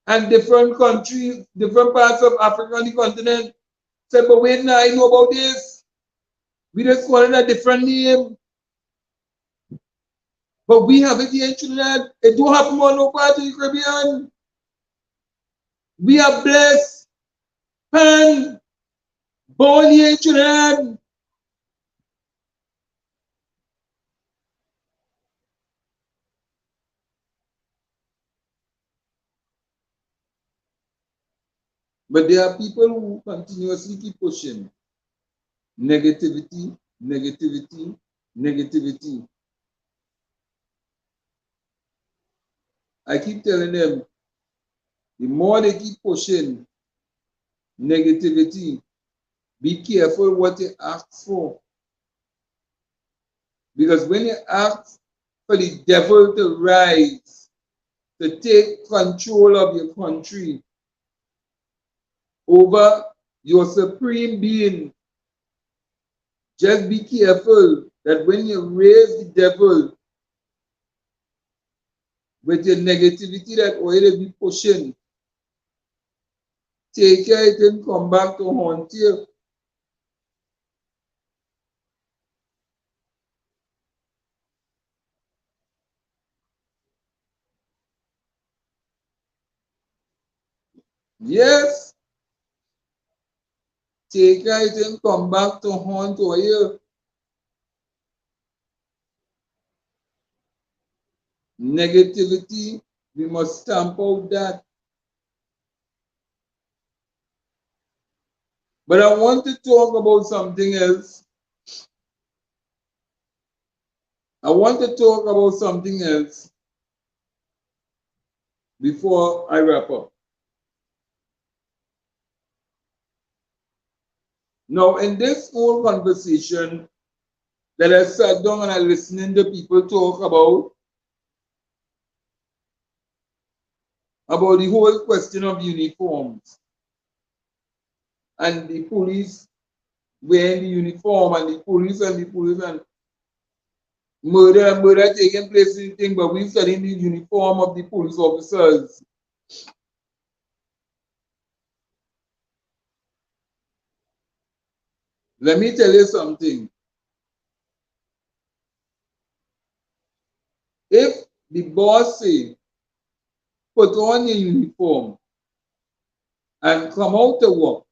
and different countries, different parts of Africa on the continent said, but wait now, I know about this. We just call it a different name. But we have it here in Trinidad. It don't happen on no part of the Caribbean. We are blessed, pan, born here in Trinidad. But there are people who continuously keep pushing negativity, negativity, negativity. I keep telling them, the more they keep pushing negativity, be careful what you ask for. Because when you ask for the devil to rise, to take control of your country over your supreme being, just be careful that when you raise the devil with your negativity that already be pushing, take care it and come back to haunt you. Yes, take care it and come back to haunt you. Negativity, we must stamp out that. But I want to talk about something else. I want to talk about something else before I wrap up. Now, in this whole conversation that I sat down and I listening to people talk about the whole question of uniforms and the police wearing the uniform and the police and murder taking place in the thing, but we're studying the uniform of the police officers. Let me tell you something. If the boss say, put on your uniform and come out to work,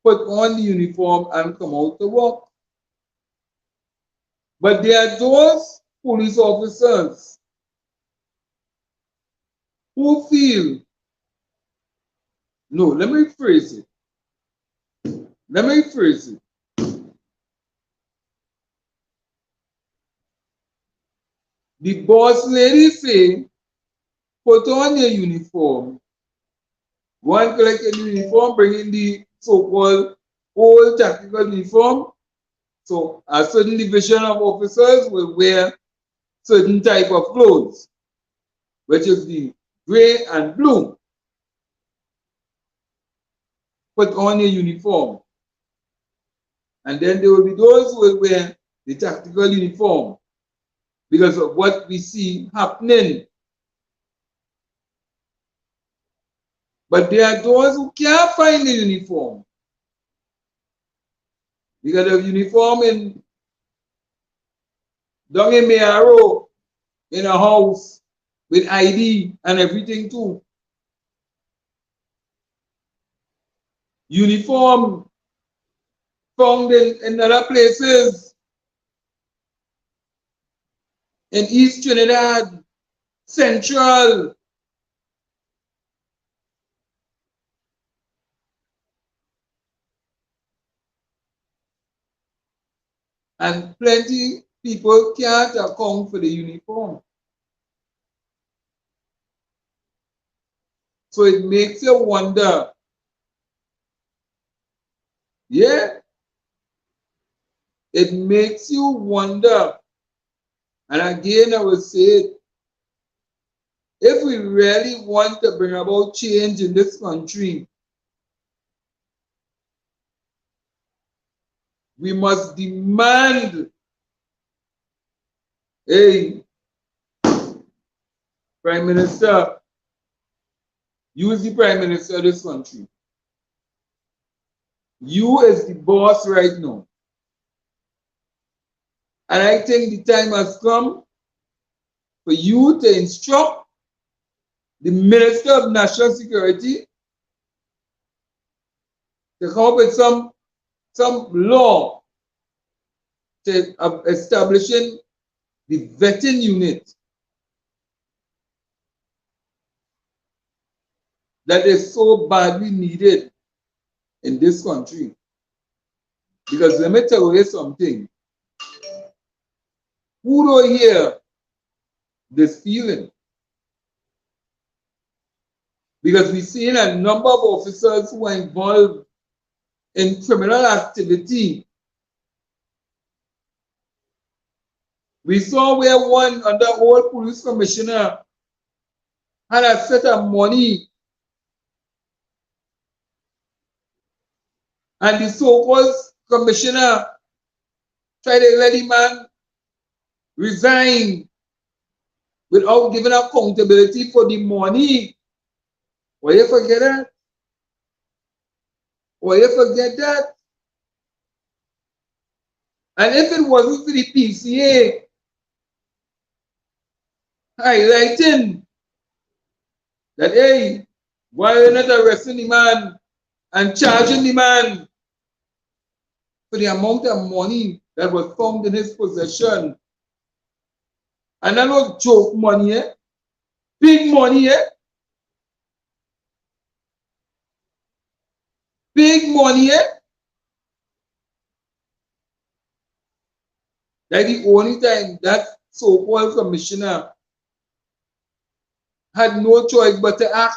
put on the uniform and come out to work. But there are those police officers who feel, no, let me phrase it. Let me phrase it. The boss lady say, put on your uniform. One collect a uniform, bring in the so-called old tactical uniform. So a certain division of officers will wear certain type of clothes, which is the gray and blue. Put on your uniform. And then there will be those who will wear the tactical uniform because of what we see happening. But there are those who can't find the uniform. Because the uniform down in Mayaro, in a house with ID and everything too. Uniform found in other places in East Trinidad, Central. And plenty people can't account for the uniform. So it makes you wonder. Yeah. It makes you wonder. And again, I will say it. If we really want to bring about change in this country, we must demand, hey, Prime Minister, you is the Prime Minister of this country. You is the boss right now. And I think the time has come for you to instruct the Minister of National Security to come up with some law to establishing the vetting unit that is so badly needed in this country. Because let me tell you something. Who don't hear this feeling? Because we've seen a number of officers who are involved in criminal activity. We saw where one under old police commissioner had a set of money, and the so-called commissioner tried to let the man resign without giving accountability for the money. Why you forget that? Why you forget that? And if it wasn't for the PCA highlighting that, hey, why are you not arresting the man and charging the man for the amount of money that was found in his possession? And that was joke money, eh? Big money, eh? Big money, eh? That the only time that so-called commissioner had no choice but to act.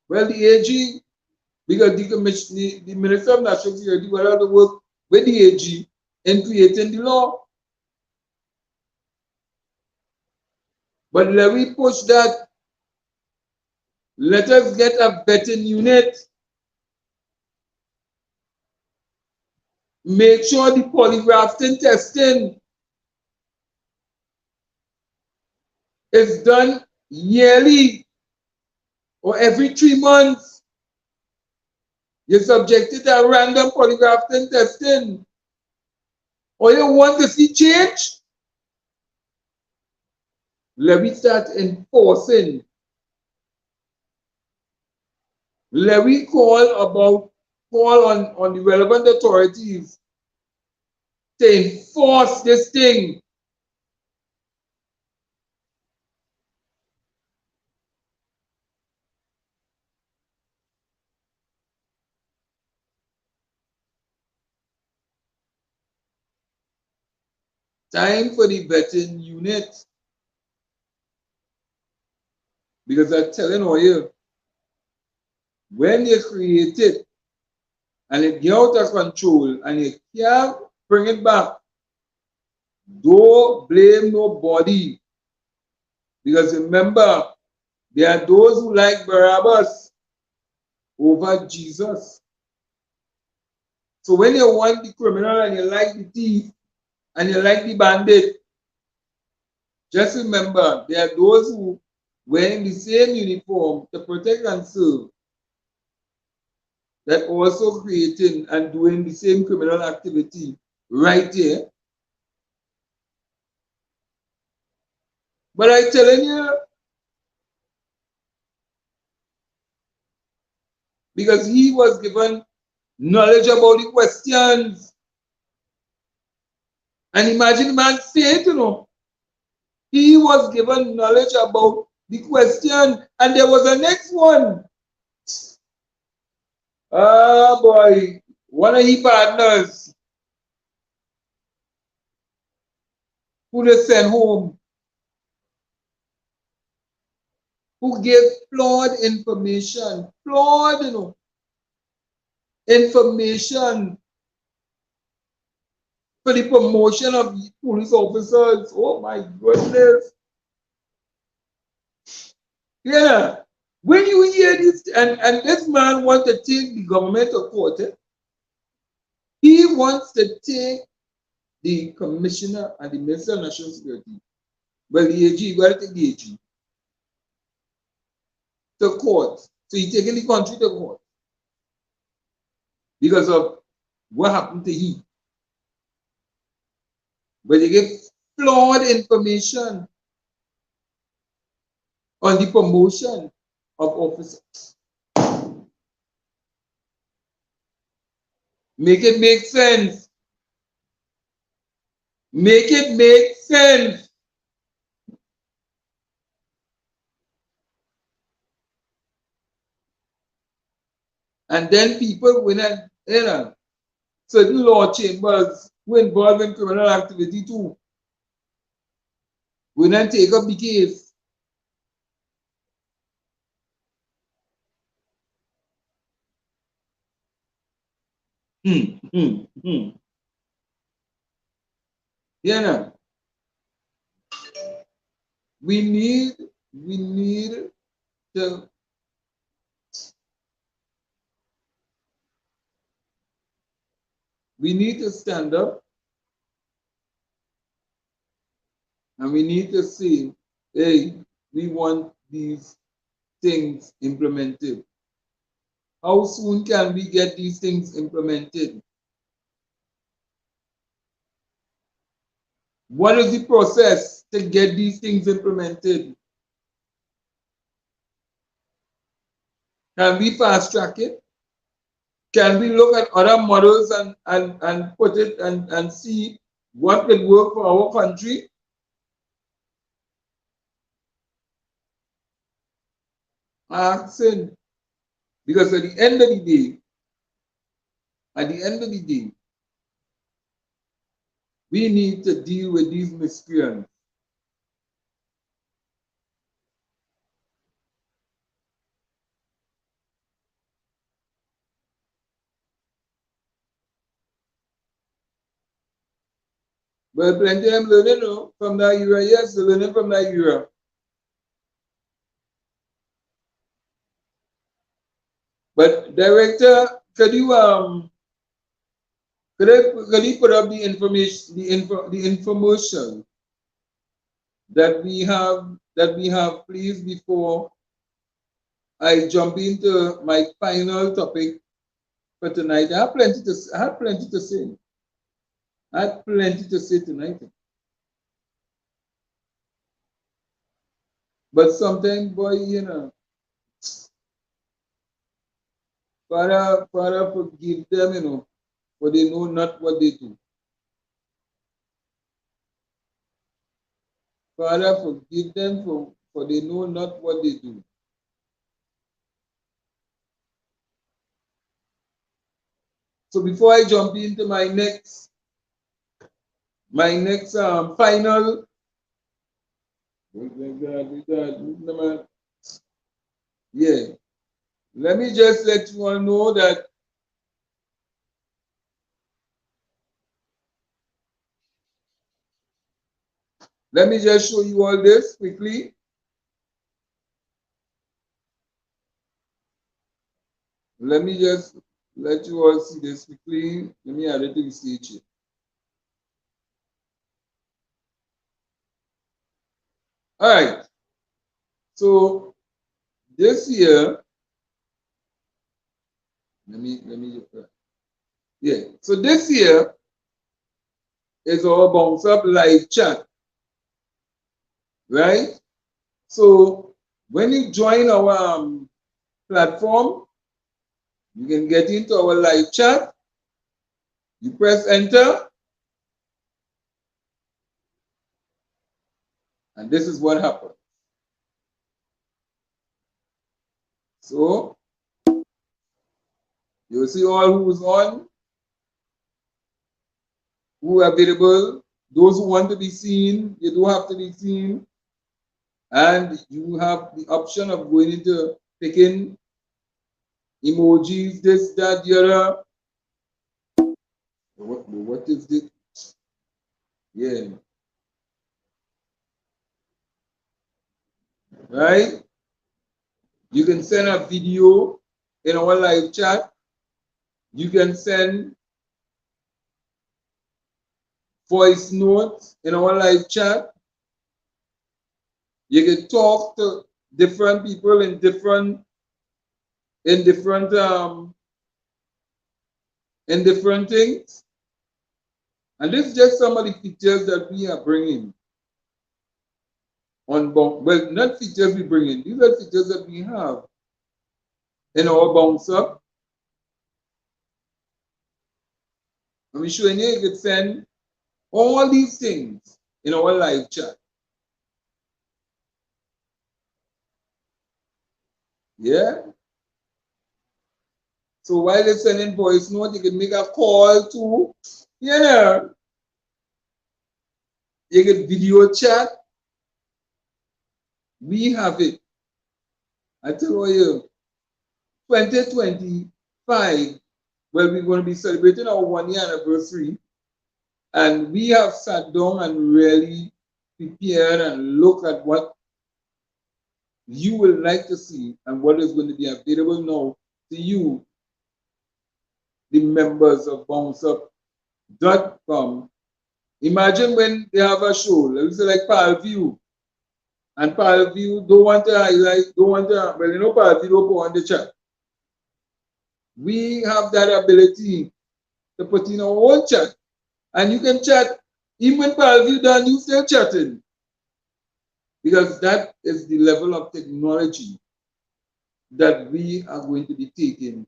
Well, the AG, because the Minister of National Security will have to work with the AG in creating the law. But let me push that. Let us get a vetting unit. Make sure the polygraph testing is done yearly or every 3 months. You're subjected to a random polygraph testing. Or you want to see change? Let me start enforcing. Let me call on the relevant authorities to enforce this thing. Time for the vetting unit. Because I'm telling you, when you create it and it get out of control and you can't bring it back, don't blame nobody. Because remember, there are those who like Barabbas over Jesus. So when you want the criminal and you like the thief and you like the bandit, just remember, there are those who wearing the same uniform to protect and serve. that also creating and doing the same criminal activity right here. But I telling you, because he was given knowledge about the questions. And imagine the man saying, you know, he was given knowledge about the question, and there was a next one. Ah, boy, one of his partners who they sent home, who gave flawed information, flawed, you know, information for the promotion of police officers. Oh my goodness. Yeah. When you hear this, and this man wants to take the government to court, he wants to take the commissioner and the minister of national security. Well, the AG, you got to take the AG to court. So he's taking the country to court because of what happened to him. But they give flawed information on the promotion of officers. Make it make sense. Make it make sense. And then people when you know, certain law chambers who involved in criminal activity too will then take up the case. Hmm, hmm, hmm. You know, we need to stand up and we need to say, hey, we want these things implemented. How soon can we get these things implemented? What is the process to get these things implemented? Can we fast track it? Can we look at other models and put it and see what could work for our country? Asking, because at the end of the day, we need to deal with these miscreants. Well, plenty of them learning from that era. Yes, they're learning from that era. But director, could you put up the information, the information that we have, please, before I jump into my final topic for tonight. I have plenty to say. I have plenty to say tonight. But sometimes, boy, you know, Father, forgive them, you know, for they know not what they do. Father, forgive them for they know not what they do. So before I jump into my next final, yeah, let me just let you all know that let me just show you all this quickly. Let me just let you all see this quickly. Let me add it to the stage here. All right. So this year, Yeah. So this here is our bounce up live chat, right? So when you join our platform, you can get into our live chat. You press enter, and this is what happens. So you'll see all who's on, who are available, those who want to be seen, you do have to be seen, and you have the option of going into picking emojis, this, that, the other. What is this? Yeah. Right? You can send a video in our live chat. You can send voice notes in our live chat. You can talk to different people in different things. And this is just some of the features that we are bringing on Bounce. Well, not features we bring in. These are features that we have in our Bounce Up. And we're showing you can send all these things in our live chat. Yeah. So while you're sending voice note, you can make a call to, you know, you can video chat. We have it. I tell you, 2025, well, we're going to be celebrating our 1-year anniversary. And we have sat down and really prepared and looked at what you would like to see and what is going to be available now to you, the members of BounceUp.com. Imagine when they have a show, let's say like Pal View, and Pal View don't want to highlight, well, you know, Pal View don't go on the chat. We have that ability to put in our own chat, and you can chat, even when Pal View done, you still chatting. Because that is the level of technology that we are going to be taking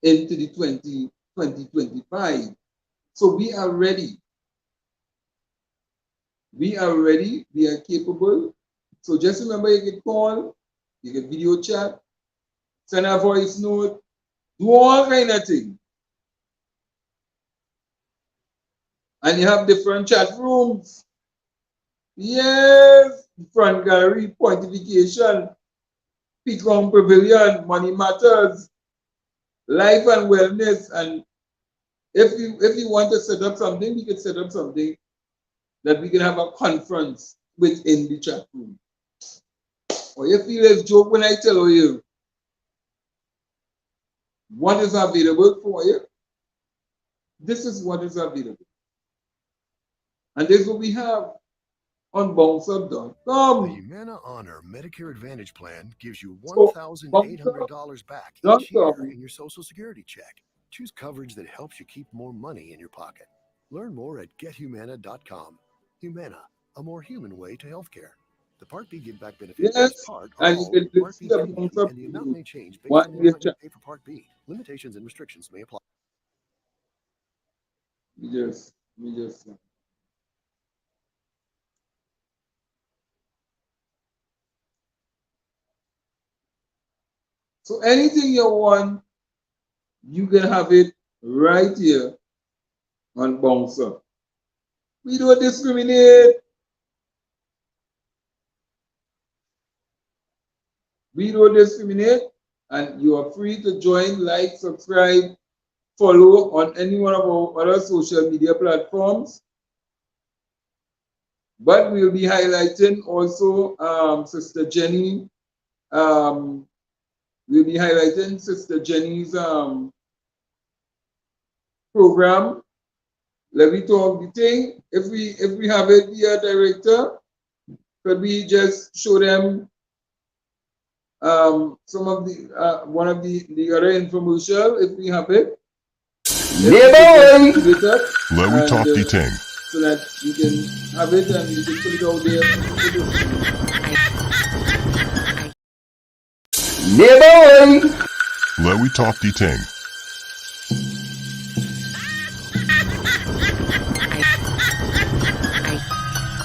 into the 2025. So we are ready. We are ready. We are capable. So just remember, you can call, you can video chat, send a voice note, do all kind of things. And you have different chat rooms. Yes, front gallery, pontification, Pecan Pavilion, money matters, life and wellness. And if you want to set up something, we can set up something that we can have a conference within the chat room. Or you feel it's joke when I tell you what is available for you. This is what is available. And this is what we have on BounceUp.com. The Humana Honor Medicare Advantage Plan gives you $1,800 back each year in your Social Security check. Choose coverage that helps you keep more money in your pocket. Learn more at GetHumana.com. Humana, a more human way to healthcare. The Part B give back benefits as part or all of Part B premiums, and the amount may change based on the amount you pay for Part B. Limitations and restrictions may apply. Yes. So anything you want, you can have it right here on BounceUp. We don't discriminate. We don't discriminate, and you are free to join, like, subscribe, follow on any one of our other social media platforms. But we'll be highlighting also Sister Jenny. We'll be highlighting Sister Jenny's program. Let me talk the thing. If we have it via director, could we just show them some of the one of the other infomercial, if we have it. Yeah, boy. Let me talk the ting. So that you can have it and you can put it out there. Yeah, boy. Let me talk the ting.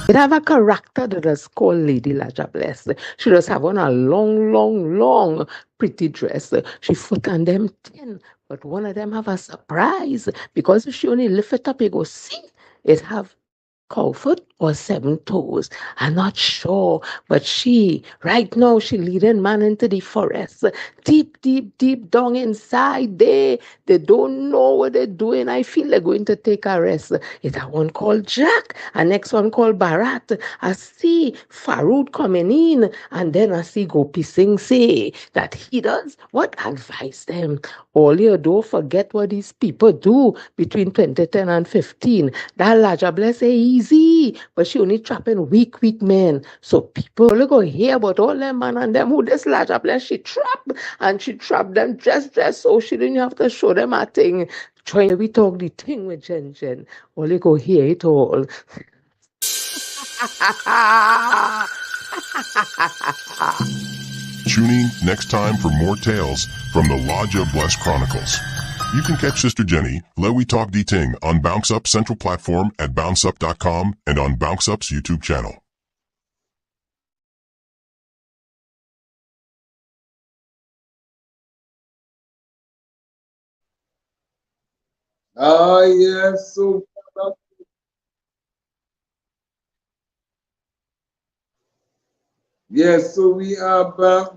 It have a character that is called Lady Laja Bless. She does have on a long, pretty dress. She foot on them thin, but one of them have a surprise because if she only lift it up, you go see it have cow foot or 7 toes. I'm not sure, but right now, she leading man into the forest. Deep down inside there. They don't know what they're doing. I feel they're going to take a rest. It's a one called Jack, a next one called Bharat. I see Farood coming in, and then I see Gopi Singh say that he does what advise them. All you don't forget what these people do between 2010 and 15. That Laja Bless say easy, but she only trapping weak men. So people only go hear about all them man and them who this Laja Bless she trap, and she trap them just so she didn't have to show them a thing. Trying we talk the thing with Jen. Only go hear it all. Tune in next time for more tales from the Laja Bless Chronicles. You can catch Sister Jenny, Let We Talk the Ting, on Bounce Up Central Platform at bounceup.com and on Bounce Up's YouTube channel. Yes, so yes, so we are back,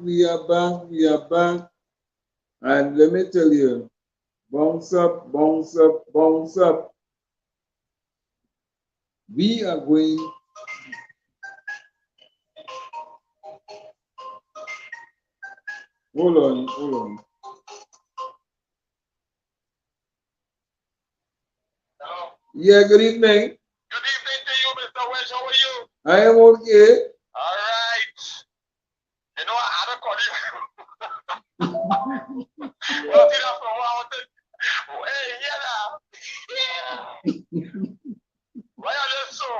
and let me tell you, bounce up. We are going hold on. Yeah, good evening. Good evening to you, Mr. Welsh. How are you? I am okay. All right. You know, I had a call you. Not enough for a while. Hey, yeah. Why are you so?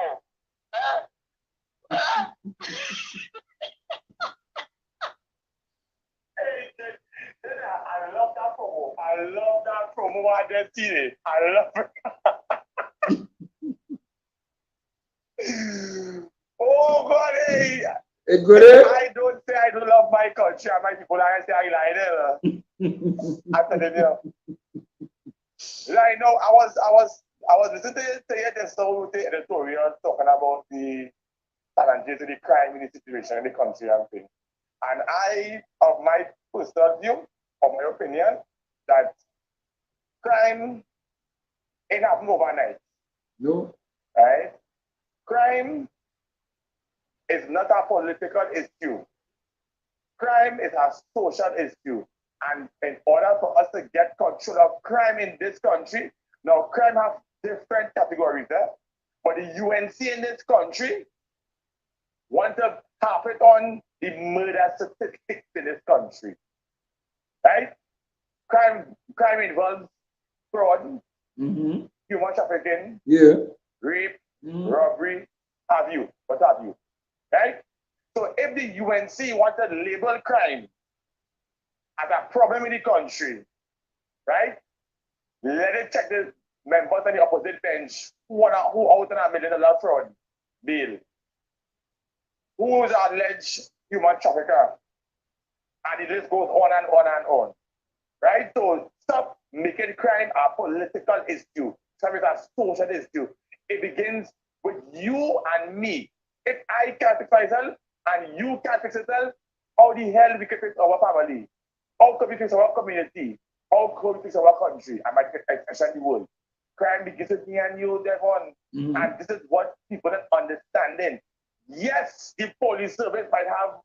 I love that promo. I just seen it. I love it. Oh, God, hey. I don't say I don't love my country and my people. I say I lie there. I'm telling you. Right now, I was listening to you just now with the editorial talking about the challenges of the crime in the situation in the country and things. And I, of my personal view, of my opinion, that crime ain't happen overnight. No. Right? Crime is not a political issue. Crime is a social issue. And in order for us to get control of crime in this country, now crime has different categories there. But the UNC in this country want to tap it on the murder statistics in this country. Right? Crime involves fraud, human trafficking, rape, robbery, what have you. Right? So if the UNC want to label crime as a problem in the country, right? Let it check the members on the opposite bench who out on $1 million fraud bill, who is alleged human trafficker, and the list goes on and on and on. Right? So stop making crime a political issue. Crime is a social issue. It begins with you and me. If I can't fix myself and you can't fix yourself, how the hell we can fix our family? How can we fix our community? How can we fix our country? I might extend the world. Crime begins with me and you, Devon. And this is what people are understanding. Yes, the police service might have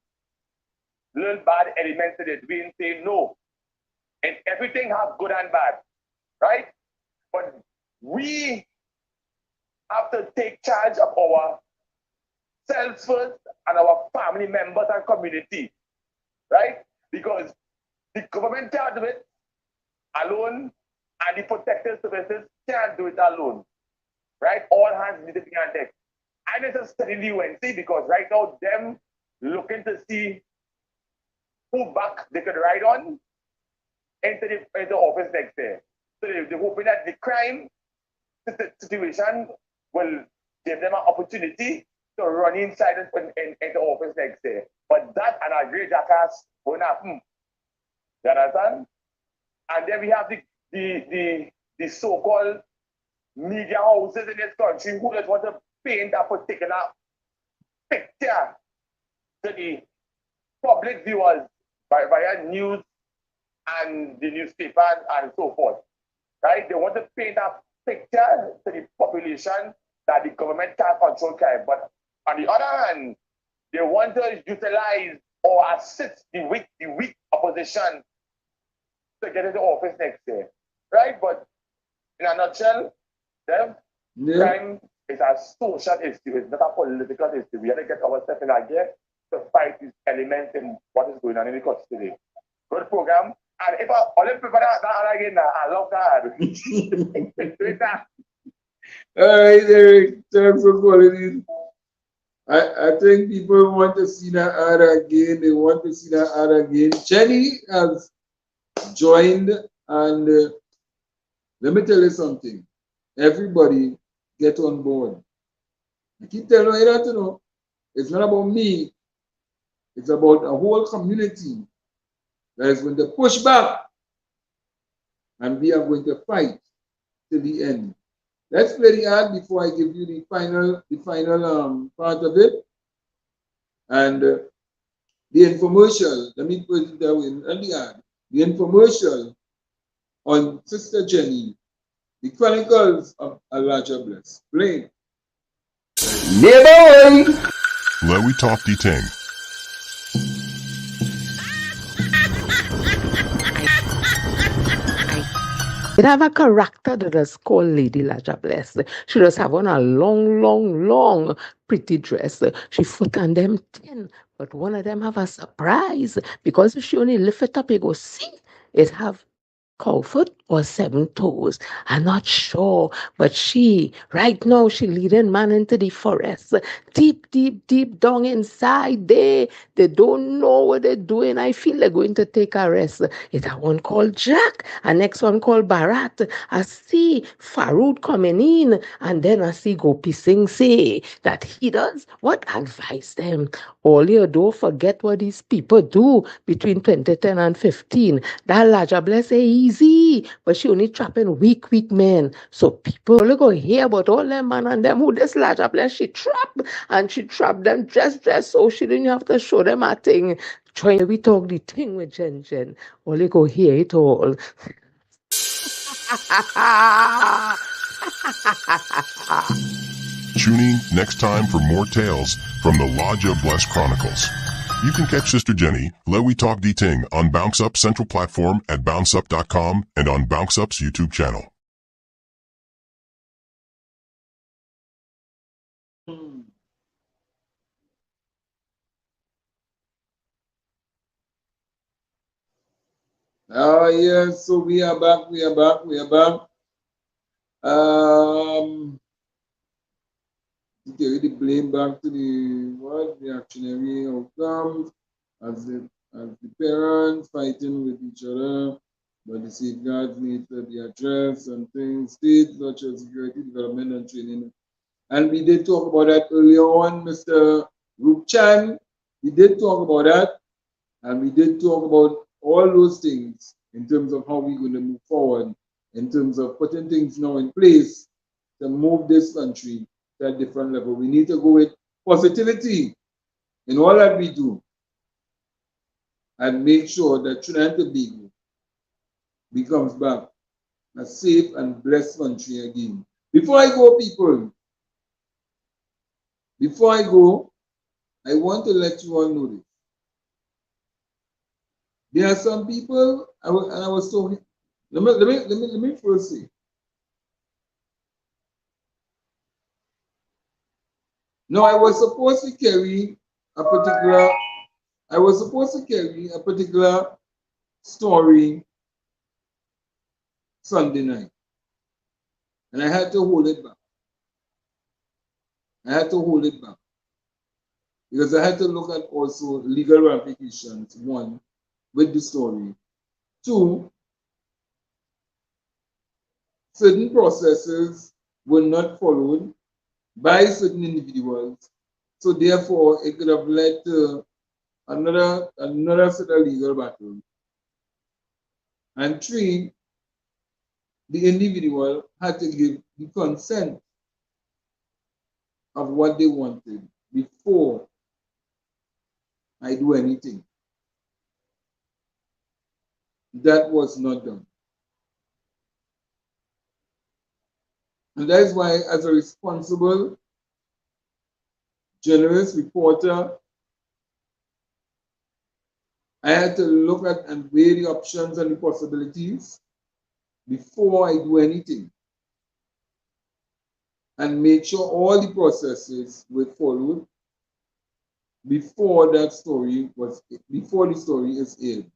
little bad elements in it. We didn't say no. And everything has good and bad, right? But we have to take charge of our selves first and our family members and community, right? because the government can't do it alone, and the protective services can't do it alone. Right? All hands need to be on deck. And it's a steadily Wednesday because right now them looking to see who back they could ride on into the office next day. So they're hoping that the crime situation will give them an opportunity to run inside in the office next day. But that and a great jackass won't happen. You understand? And then we have the so-called media houses in this country who just want to paint a particular picture to the public viewers via news and the newspapers and so forth. Right? They want to paint a picture to the population that the government can't control crime. But on the other hand, they want to utilize or assist the weak opposition to get into office next year. Right? But in a nutshell, crime is a social issue, it's not a political issue. We have to get ourselves in a gear to fight these elements in what is going on in the country today. Good program. And if all the people that again, I love that. All right, Eric, thanks for calling in. I think people want to see that ad again. They want to see that ad again. Jenny has joined, and let me tell you something. Everybody get on board. I keep telling you that, you know, it's not about me. It's about a whole community that is going to push back, and we are going to fight till the end. Let's play the ad before I give you the final part of it. And the infomercial, let me put it that way, and the ad. The infomercial on Sister Jenny, the Chronicles of Elijah Bless. Play. Yeah, boy. Let we talk the ting. It have a character that is called Lady Laja Bless. She does have on a long, pretty dress. She foot on them thin, but one of them have a surprise because if she only lift it up, you go see it have cow foot or 7 toes. I'm not sure, but she, right now, she leading man into the forest. Deep down inside there. They don't know what they're doing. I feel they're going to take a rest. It's a one called Jack, a next one called Bharat. I see Farood coming in, and then I see Gopi Singh say that he does what? Advise them. All you don't forget what these people do between 2010 and 15. That Laja Bless say easy, but she only trapping weak men. So people only go hear about all them man and them who this Laja Bless she trap, and she trap them just so she didn't have to show them a thing. Trying we talk the thing with Jen. Only go hear it all. Tune in next time for more tales from the Lodge of Bless Chronicles. You can catch Sister Jenny, Let We Talk the Ting, on Bounce Up Central Platform at bounceup.com and on Bounce Up's YouTube channel. Oh, yes, so we are back. To carry the blame back to the reactionary outcomes as the parents fighting with each other, but the safeguards need to be addressed and things, state such as security development and training. And we did talk about that earlier on, Mr. Rup Chan. We did talk about that, and we did talk about all those things in terms of how we're going to move forward, in terms of putting things now in place to move this country to a different level. We need to go with positivity in all that we do and make sure that Trinidad and Tobago becomes back a safe and blessed country again. Before I go, people, I want to let you all know this. There are some people, I was talking, let me first say, no, I was supposed to carry a particular I was supposed to carry a particular story Sunday night, and I had to hold it back. I had to hold it back because I had to look at also legal ramifications. One, with the story. Two, certain processes were not followed by certain individuals. So therefore, it could have led to another set of legal battle. And three, the individual had to give the consent of what they wanted before I do anything. That was not done. And that is why, as a responsible journalist, reporter, I had to look at and weigh the options and the possibilities before I do anything and make sure all the processes were followed before the story is aired.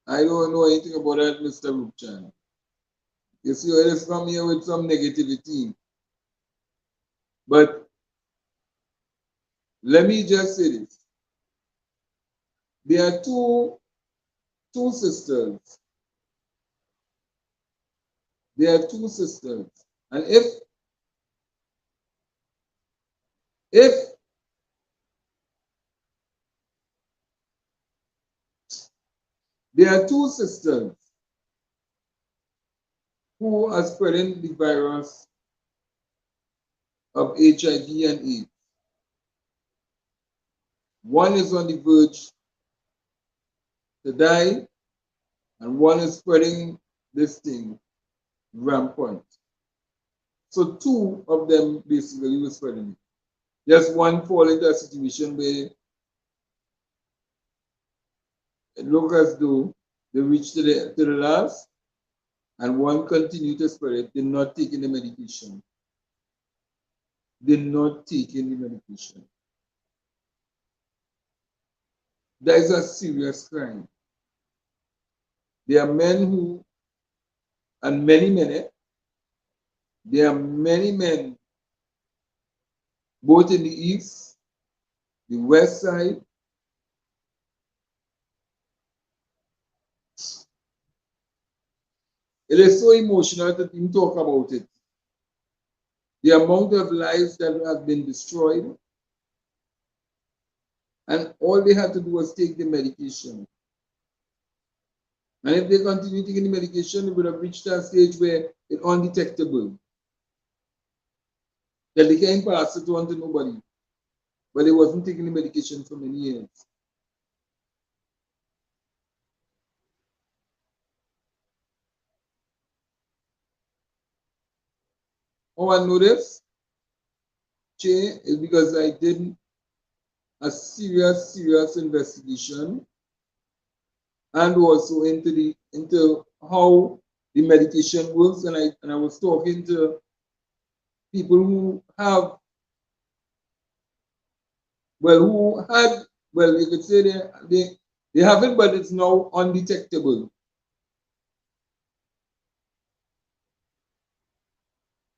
I don't know anything about that, Mr. Rupchan. You see, I just come here with some negativity. But let me just say this. There are two sisters. There are two sisters. And if there are two sisters who are spreading the virus of HIV and AIDS. One is on the verge to die, and one is spreading this thing rampant. So two of them basically were spreading it. Just one fall into a situation where it looked as though they reached to the last, and one continued to spread it. They're not taking the medication. They're not taking the medication. That is a serious crime. There are men who, and many men, there are many men, both in the east, the west side, it is so emotional to even talk about it. The amount of lives that have been destroyed, and all they had to do was take the medication. And if they continue taking the medication, it would have reached a stage where it's undetectable. That they can't pass it on to nobody. But they wasn't taking the medication for many years. How I know this, Che, is because I did a serious investigation, and also into how the medication works, and I was talking to people who have, you could say they have it, but it's now undetectable.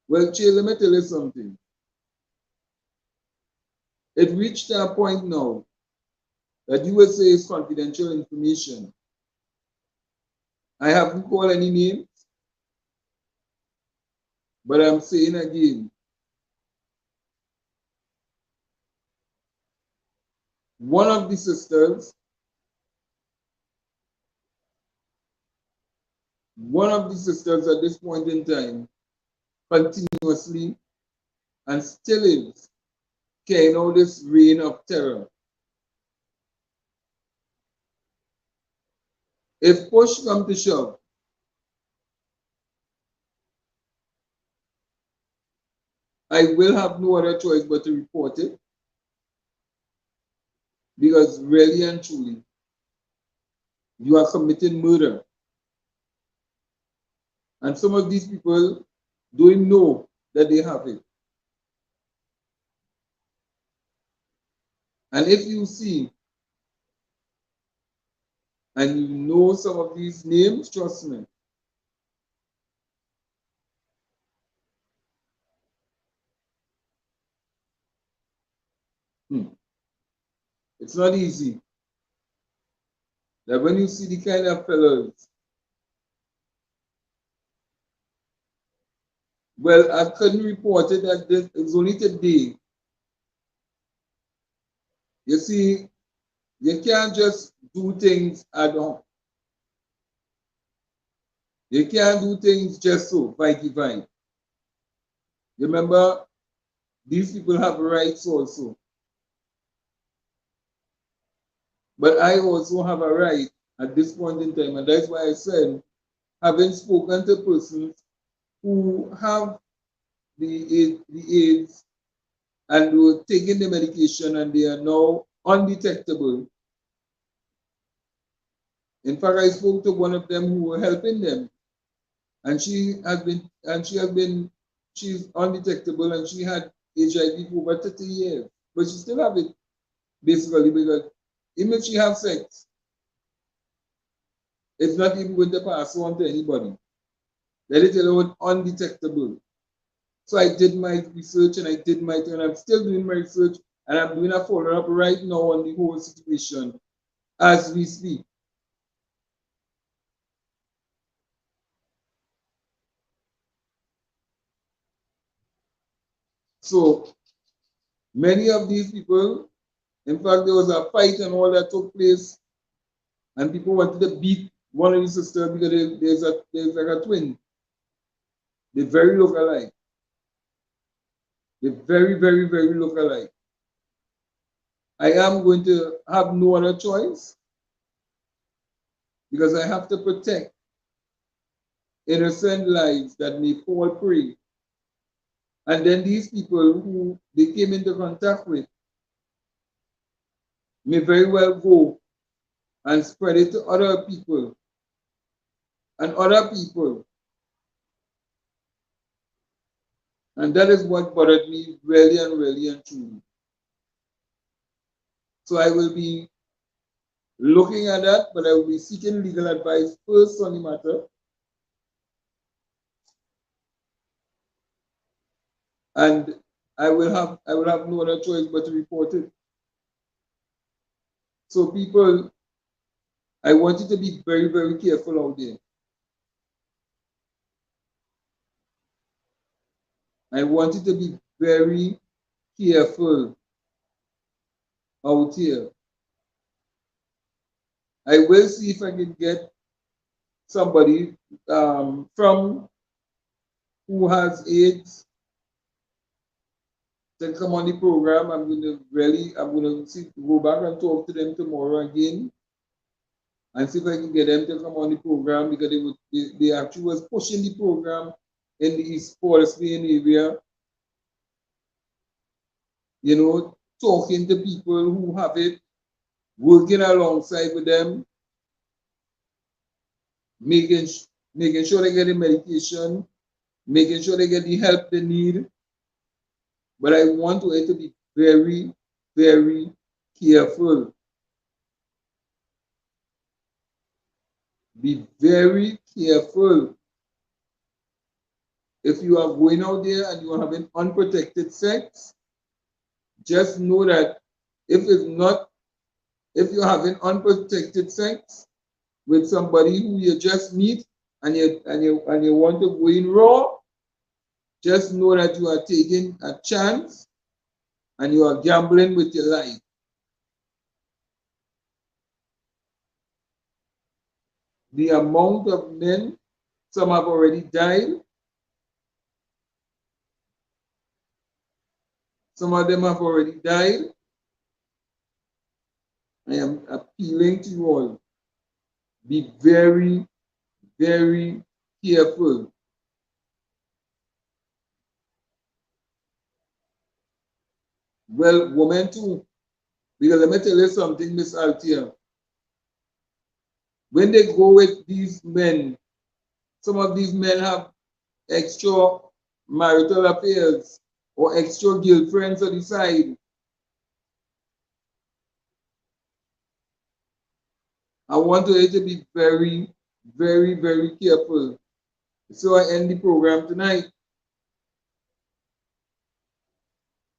Well, Che, let me tell you something. It reached a point now that USA is confidential information. I haven't called any names, but I'm saying again, one of the sisters at this point in time continuously and still is carrying out this reign of terror. If push comes to shove, I will have no other choice but to report it, because really and truly, you are committing murder. And some of these people don't know that they have it. And if you see and you know some of these names, trust me, it's not easy. That when you see the kind of fellows, well, I couldn't report it that this is only today. You see, you can't just do things ad hoc. You can't do things just so, by divine. Remember, these people have rights also. But I also have a right at this point in time, and that's why I said, having spoken to persons who have the AIDS and were taking the medication and they are now undetectable. In fact, I spoke to one of them who were helping them, and she's undetectable and she had HIV for over 30 years, but she still have it basically because even if she have sex, it's not even going to pass on to anybody. Let it alone undetectable. So I did my research and I'm still doing my research and I'm doing a follow-up right now on the whole situation as we speak. So many of these people, in fact, there was a fight and all that took place and people wanted to beat one of the sisters because there's like a twin. They're very look-alike. They're very, very, very look-alike. I am going to have no other choice because I have to protect innocent lives that may fall prey. And then these people who they came into contact with may very well go and spread it to other people and other people. And that is what bothered me really and truly. So I will be looking at that, but I will be seeking legal advice first on the matter. And I will have no other choice but to report it. So people, I want you to be very, very careful out there. I want you to be very careful out here. I will see if I can get somebody from who has AIDS to come on the program. I'm going to go back and talk to them tomorrow again and see if I can get them to come on the program because they actually was pushing the program in the East Palestine area, you know, talking to people who have it, working alongside with them, making sure they get the medication, making sure they get the help they need. But I want you to be very, very careful. Be very careful. If you are going out there and you are having unprotected sex, just know that if you're having unprotected sex with somebody who you just meet and you want to go in raw, just know that you are taking a chance and you are gambling with your life. The amount of men, some have already died. Some of them have already died. I am appealing to you all. Be very, very careful. Well, women too. Because let me tell you something, Miss Althea. When they go with these men, some of these men have extra marital affairs or extra girlfriends on the side. I want you to be very, very, very careful. So I end the program tonight.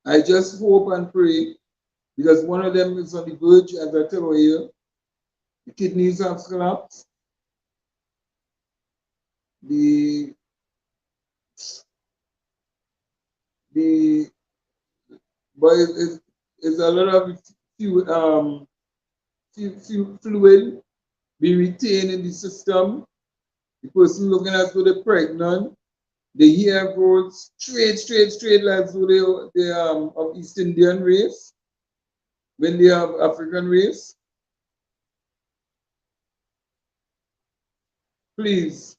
I just hope and pray, because one of them is on the verge, as I tell you here. The kidneys have collapsed. But it's a lot of fluid be retained in the system. The person looking as though they're pregnant, the hair grows straight, like though they of East Indian race, when they have African race. Please,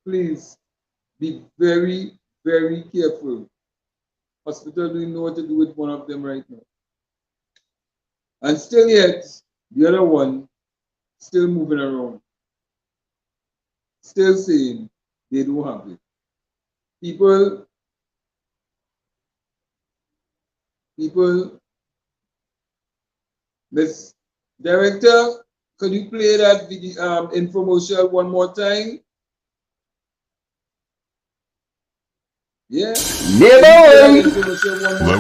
please be very, very careful. Hospital doing know what to do with one of them right now. And still yet, the other one still moving around. Still saying they don't have it. People, Miss Director, could you play that video, infomercial one more time? Yeah. Let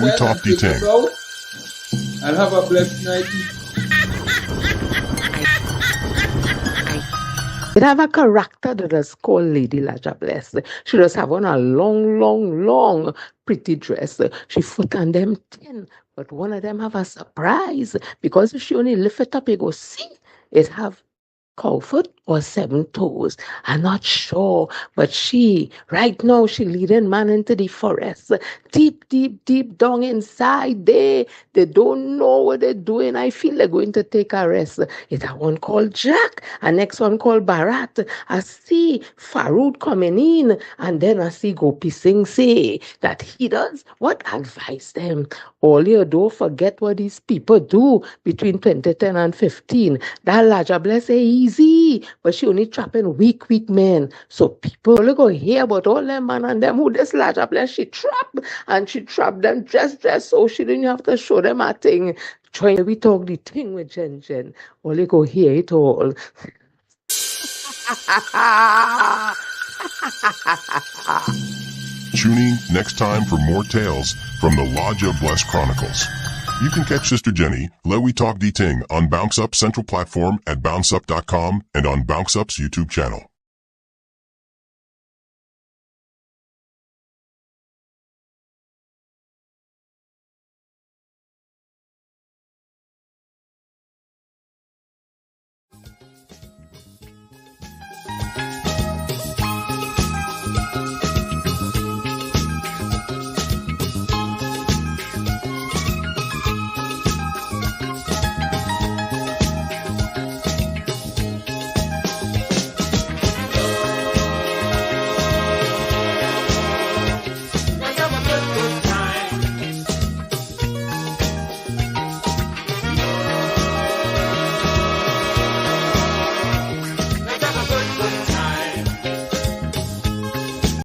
we talk detail. And have a blessed night. It have a character that is called Lady Laja Bless. She just have on a long, pretty dress. She foot and them thin, but one of them have a surprise, because if she only lift it up, you go see it have cow foot or 7 toes. I'm not sure, but right now, she leading man into the forest. Deep down inside there. They don't know what they're doing. I feel they're going to take a rest. It's a one called Jack, a next one called Bharat. I see Farood coming in, and then I see Gopi Singh say that he does what? Advise them. All you don't forget what these people do between 2010 and 15. That Laja Bless is easy, but she only trapping weak men. So people only go hear about all them man and them who this Laja Bless she trap, and she trap them just so she didn't have to show them a thing. Trying we talk the thing with Jen. Only go hear it all. Tune in next time for more tales from the Lodge of Bless Chronicles. You can catch Sister Jenny, Let We Talk D Ting on Bounce Up Central Platform at bounceup.com and on Bounce Up's YouTube channel.